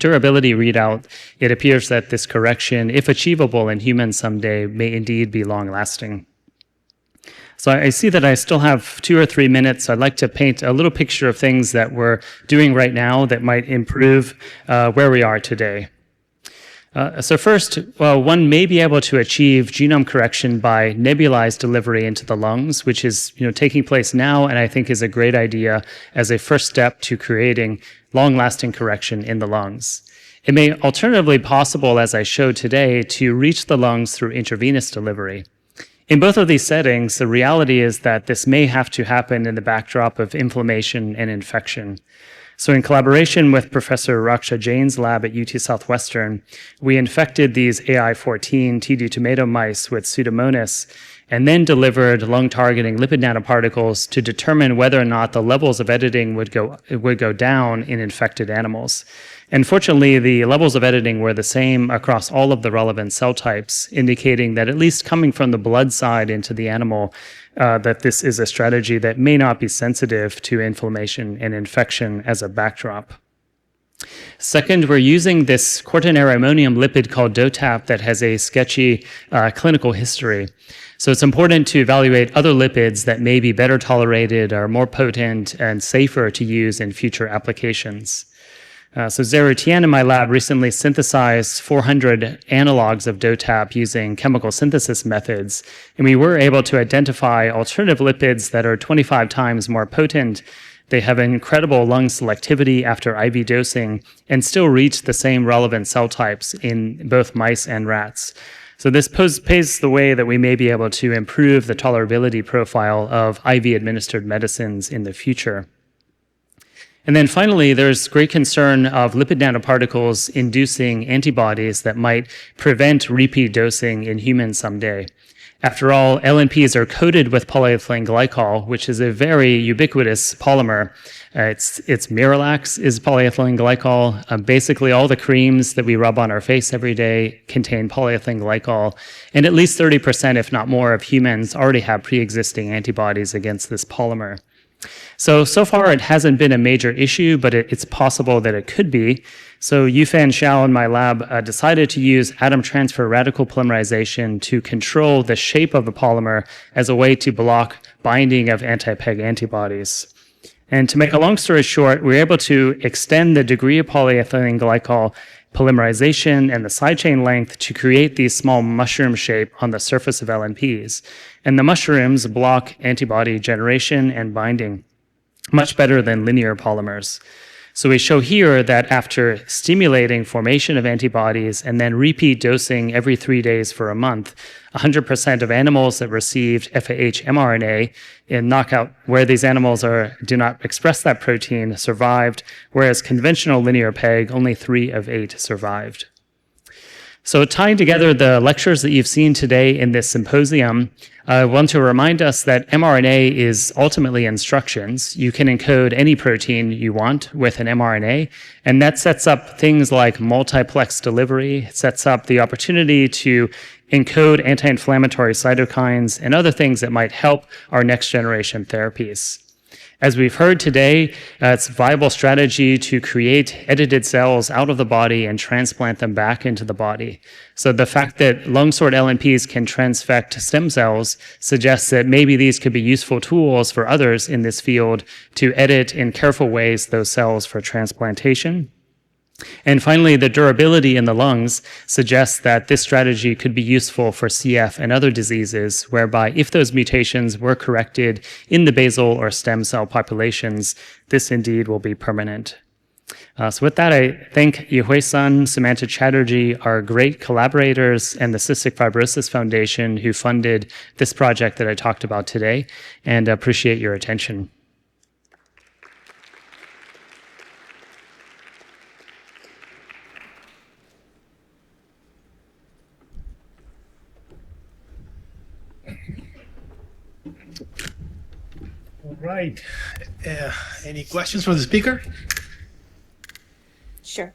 readout, it appears that this correction, if achievable in humans someday, may indeed be long-lasting. So I see that I still have 2 or 3 minutes. So I'd like to paint a little picture of things that we're doing right now that might improve where we are today. So first, one may be able to achieve genome correction by nebulized delivery into the lungs, which is taking place now, and I think is a great idea as a first step to creating long-lasting correction in the lungs. It may alternatively be possible, as I showed today, to reach the lungs through intravenous delivery. In both of these settings, the reality is that this may have to happen in the backdrop of inflammation and infection. So in collaboration with Professor Raksha Jain's lab at UT Southwestern, we infected these AI-14 TD tomato mice with Pseudomonas and then delivered lung-targeting lipid nanoparticles to determine whether or not the levels of editing would go down in infected animals. And fortunately, the levels of editing were the same across all of the relevant cell types, indicating that at least coming from the blood side into the animal, that this is a strategy that may not be sensitive to inflammation and infection as a backdrop. Second, we're using this quaternary ammonium lipid called DOTAP that has a sketchy clinical history. So it's important to evaluate other lipids that may be better tolerated or more potent and safer to use in future applications. So Zero Tian in my lab recently synthesized 400 analogs of DOTAP using chemical synthesis methods, and we were able to identify alternative lipids that are 25 times more potent. They have incredible lung selectivity after IV dosing and still reach the same relevant cell types in both mice and rats. So this paves the way that we may be able to improve the tolerability profile of IV-administered medicines in the future. And then finally, there's great concern of lipid nanoparticles inducing antibodies that might prevent repeat dosing in humans someday. After all, LNPs are coated with polyethylene glycol, which is a very ubiquitous polymer. Its Miralax is polyethylene glycol. Basically, all the creams that we rub on our face every day contain polyethylene glycol, and at least 30%, if not more, of humans already have pre-existing antibodies against this polymer. So far it hasn't been a major issue, but it's possible that it could be. So Yufan Xiao in my lab decided to use atom transfer radical polymerization to control the shape of the polymer as a way to block binding of anti-PEG antibodies. And to make a long story short, we were able to extend the degree of polyethylene glycol polymerization and the side chain length to create these small mushroom shape on the surface of LNPs. And the mushrooms block antibody generation and binding much better than linear polymers. So we show here that after stimulating formation of antibodies and then repeat dosing every 3 days for a month, 100% of animals that received FAH mRNA in knockout, where these animals do not express that protein, survived, whereas conventional linear PEG, only 3 of 8 survived. So tying together the lectures that you've seen today in this symposium, I want to remind us that mRNA is ultimately instructions. You can encode any protein you want with an mRNA, and that sets up things like multiplex delivery. It sets up the opportunity to encode anti-inflammatory cytokines and other things that might help our next generation therapies. As we've heard today, it's a viable strategy to create edited cells out of the body and transplant them back into the body. So the fact that lung-sort LNPs can transfect stem cells suggests that maybe these could be useful tools for others in this field to edit in careful ways those cells for transplantation. And finally, the durability in the lungs suggests that this strategy could be useful for CF and other diseases, whereby if those mutations were corrected in the basal or stem cell populations, this indeed will be permanent. So with that, I thank Ya-Wen, Samantha Chatterjee, our great collaborators, and the Cystic Fibrosis Foundation who funded this project that I talked about today, and appreciate your attention. All right. Any questions for the speaker? Sure.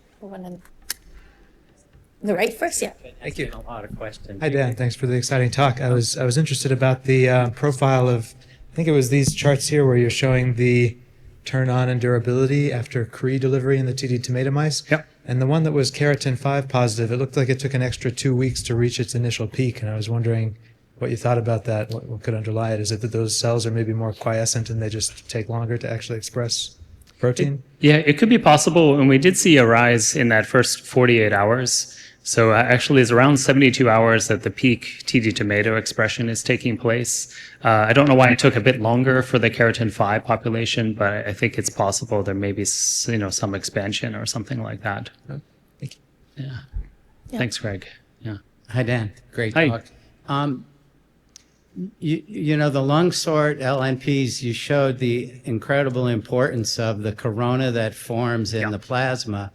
The right first, yeah. Thank you. A lot of questions. Hi, Dan. Thanks for the exciting talk. I was interested about the profile of, I think it was these charts here where you're showing the turn on and durability after Cree delivery in the TD tomato mice. Yep. And the one that was keratin 5 positive, it looked like it took an extra 2 weeks to reach its initial peak. And I was wondering what you thought about that, what could underlie it. Is it that those cells are maybe more quiescent and they just take longer to actually express protein? Yeah, it could be possible. And we did see a rise in that first 48 hours. So actually, it's around 72 hours that the peak TD tomato expression is taking place. I don't know why it took a bit longer for the keratin 5 population, but I think it's possible there may be, some expansion or something like that. Thank you. Yeah. Thanks, Greg. Yeah. Hi, Dan. Great Hi. talk. The lung sort LNPs, you showed the incredible importance of the corona that forms in the plasma.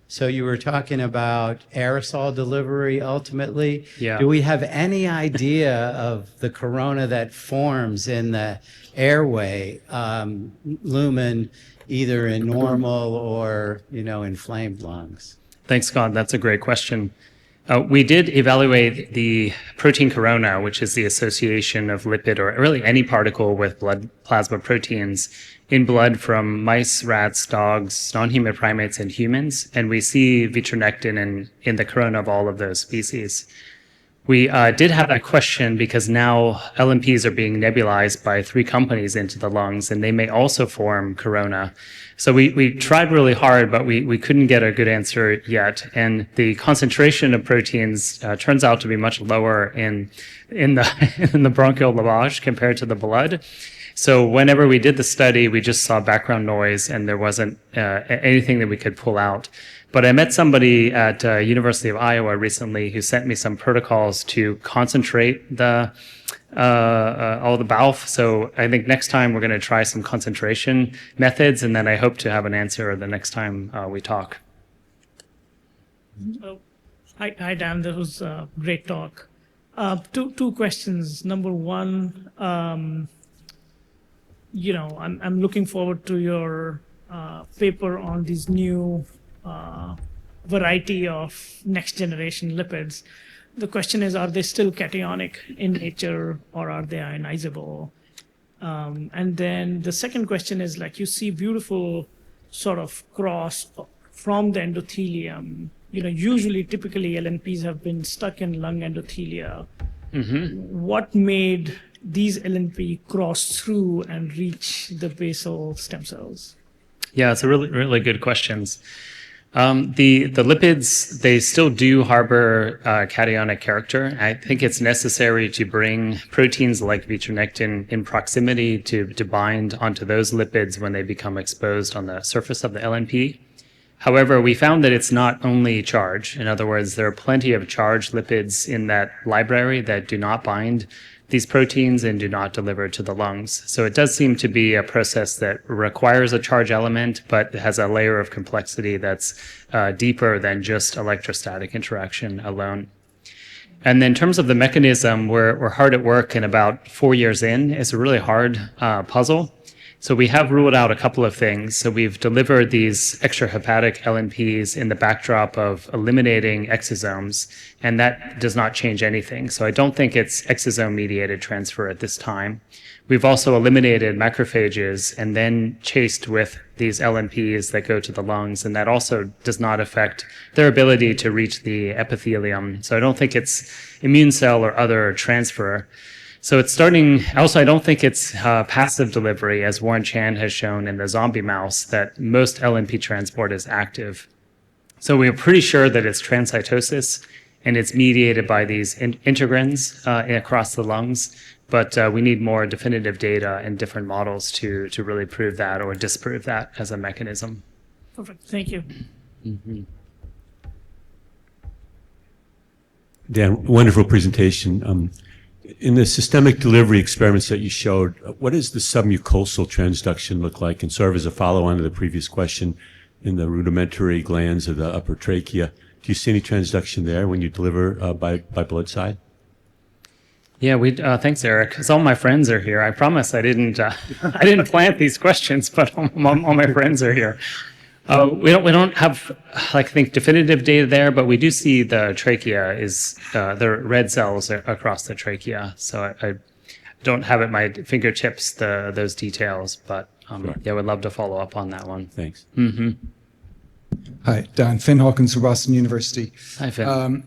So you were talking about aerosol delivery ultimately. Yeah. Do we have any idea of the corona that forms in the airway lumen, either in normal or, inflamed lungs? Thanks, Scott. That's a great question. We did evaluate the protein corona, which is the association of lipid or really any particle with blood plasma proteins in blood from mice, rats, dogs, non-human primates, and humans. And we see vitronectin in the corona of all of those species. We did have that question because now LNPs are being nebulized by 3 companies into the lungs, and they may also form corona. So we tried really hard, but we couldn't get a good answer yet. And the concentration of proteins turns out to be much lower in the bronchial lavage compared to the blood. So whenever we did the study, we just saw background noise, and there wasn't anything that we could pull out. But I met somebody at University of Iowa recently who sent me some protocols to concentrate all the BALF. So I think next time we're going to try some concentration methods, and then I hope to have an answer the next time we talk. Hi, Dan. That was a great talk. Two questions. Number one, I'm looking forward to your paper on these new variety of next generation lipids. The question is, are they still cationic in nature or are they ionizable? And then the second question is, you see beautiful sort of cross from the endothelium. Usually, typically LNPs have been stuck in lung endothelia. Mm-hmm. What made these LNP cross through and reach the basal stem cells? Yeah, it's a really, really good questions. The lipids, they still do harbor cationic character. I think it's necessary to bring proteins like vitronectin in proximity to bind onto those lipids when they become exposed on the surface of the LNP. However, we found that it's not only charge. In other words, there are plenty of charged lipids in that library that do not bind these proteins and do not deliver to the lungs. So it does seem to be a process that requires a charge element, but has a layer of complexity that's deeper than just electrostatic interaction alone. And then in terms of the mechanism, we're hard at work, and about 4 years in, it's a really hard puzzle. So we have ruled out a couple of things. So we've delivered these extrahepatic LNPs in the backdrop of eliminating exosomes, and that does not change anything. So I don't think it's exosome-mediated transfer at this time. We've also eliminated macrophages and then chased with these LNPs that go to the lungs, and that also does not affect their ability to reach the epithelium. So I don't think it's immune cell or other transfer. So it's starting, also I don't think it's passive delivery, as Warren Chan has shown in the zombie mouse, that most LNP transport is active. So we're pretty sure that it's transcytosis, and it's mediated by these integrins across the lungs, but we need more definitive data in different models to really prove that or disprove that as a mechanism. Perfect. Thank you. Mm-hmm. Dan, wonderful presentation. In the systemic delivery experiments that you showed, what does the submucosal transduction look like? And sort of as a follow-on to the previous question, in the rudimentary glands of the upper trachea, do you see any transduction there when you deliver by blood side? Yeah, thanks, Eric. Because all my friends are here. I promise I didn't plant these questions, but all my friends are here. We don't have, I think, definitive data there, but we do see the trachea is the red cells across the trachea. So I don't have at my fingertips those details, but yeah, would love to follow up on that one. Thanks. Mm-hmm. Hi, Dan. Finn Hawkins from Boston University. Hi, Finn.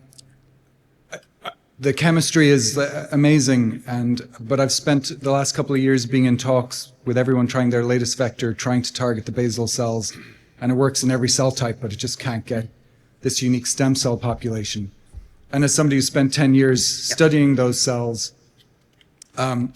The chemistry is amazing, but I've spent the last couple of years being in talks with everyone trying their latest vector, trying to target the basal cells. And it works in every cell type, but it just can't get this unique stem cell population. And as somebody who spent 10 years studying those cells, I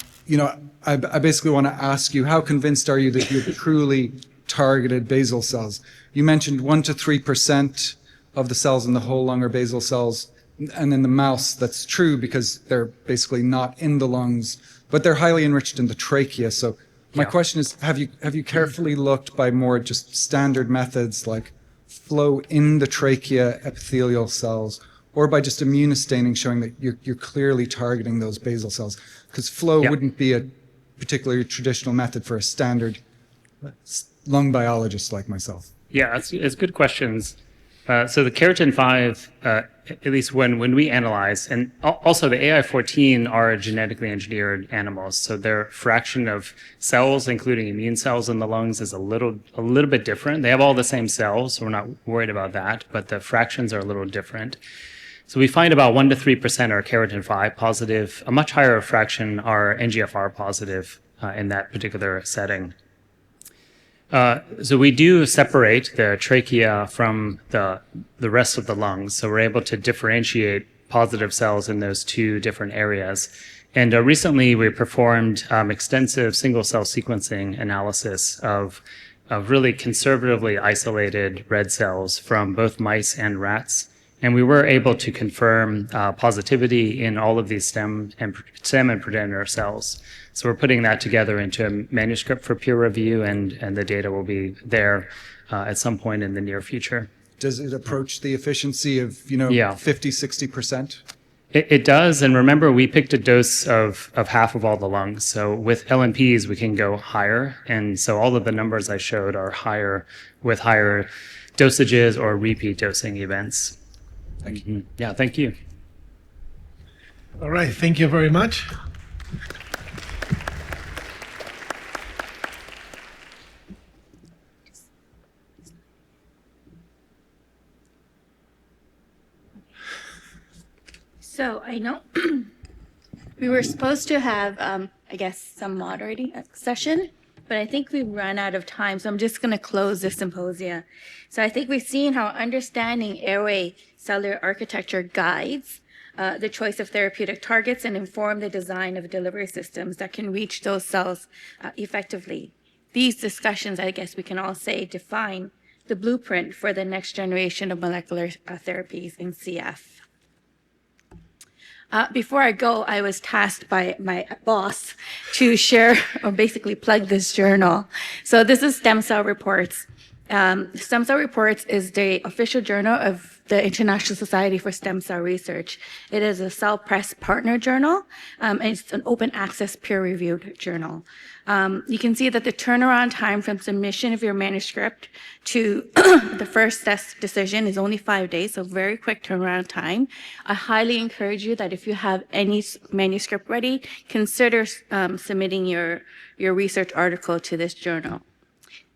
basically want to ask you, how convinced are you that you've truly targeted basal cells? You mentioned 1 to 3% of the cells in the whole lung are basal cells. And in the mouse, that's true because they're basically not in the lungs, but they're highly enriched in the trachea. So my question is, have you carefully looked by more just standard methods like flow in the trachea epithelial cells, or by just immunostaining showing that you're clearly targeting those basal cells? Because flow wouldn't be a particularly traditional method for a standard lung biologist like myself. Yeah, it's good questions. So the keratin 5, at least when we analyze, and also the AI-14 are genetically engineered animals, so their fraction of cells, including immune cells in the lungs, is a little bit different. They have all the same cells, so we're not worried about that, but the fractions are a little different. So we find about 1 to 3% are keratin 5 positive. A much higher fraction are NGFR positive in that particular setting. So we do separate the trachea from the rest of the lungs. So we're able to differentiate positive cells in those two different areas. And recently we performed extensive single cell sequencing analysis of really conservatively isolated red cells from both mice and rats. And we were able to confirm positivity in all of these stem and progenitor cells. So we're putting that together into a manuscript for peer review, and the data will be there at some point in the near future. Does it approach the efficiency of 50, 60%? It does, and remember, we picked a dose of half of all the lungs. So with LNPs, we can go higher, and so all of the numbers I showed are higher with higher dosages or repeat dosing events. Thank you. Yeah, thank you. All right, thank you very much. So I know we were supposed to have, I guess, some moderating session, but I think we've run out of time. So I'm just going to close the symposium. So I think we've seen how understanding airway cellular architecture guides the choice of therapeutic targets and inform the design of delivery systems that can reach those cells effectively. These discussions, I guess we can all say, define the blueprint for the next generation of molecular therapies in CF. Before I go, I was tasked by my boss to share or basically plug this journal. So this is Stem Cell Reports. Stem Cell Reports is the official journal of the International Society for Stem Cell Research. It is a Cell Press partner journal, and it's an open access peer-reviewed journal. You can see that the turnaround time from submission of your manuscript to the first test decision is only 5 days, so very quick turnaround time. I highly encourage you that if you have any manuscript ready, consider submitting your research article to this journal.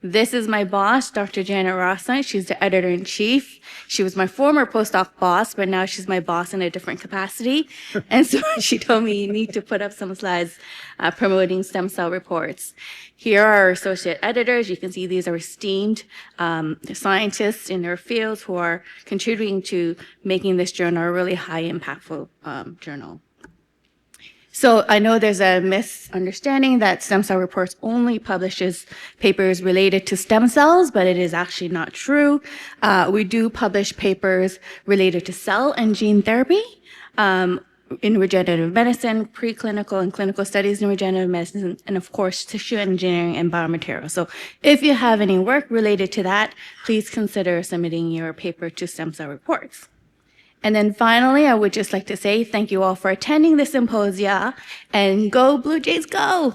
This is my boss, Dr. Janet Rossline. She's the editor-in-chief. She was my former postdoc boss, but now she's my boss in a different capacity. And so she told me you need to put up some slides promoting stem cell reports. Here are our associate editors. You can see these are esteemed scientists in their fields who are contributing to making this journal a really high impactful journal. So I know there's a misunderstanding that Stem Cell Reports only publishes papers related to stem cells, but it is actually not true. We do publish papers related to cell and gene therapy in regenerative medicine, preclinical and clinical studies in regenerative medicine, and of course, tissue engineering and biomaterials. So if you have any work related to that, please consider submitting your paper to Stem Cell Reports. And then finally, I would just like to say thank you all for attending the symposia, and go Blue Jays, go!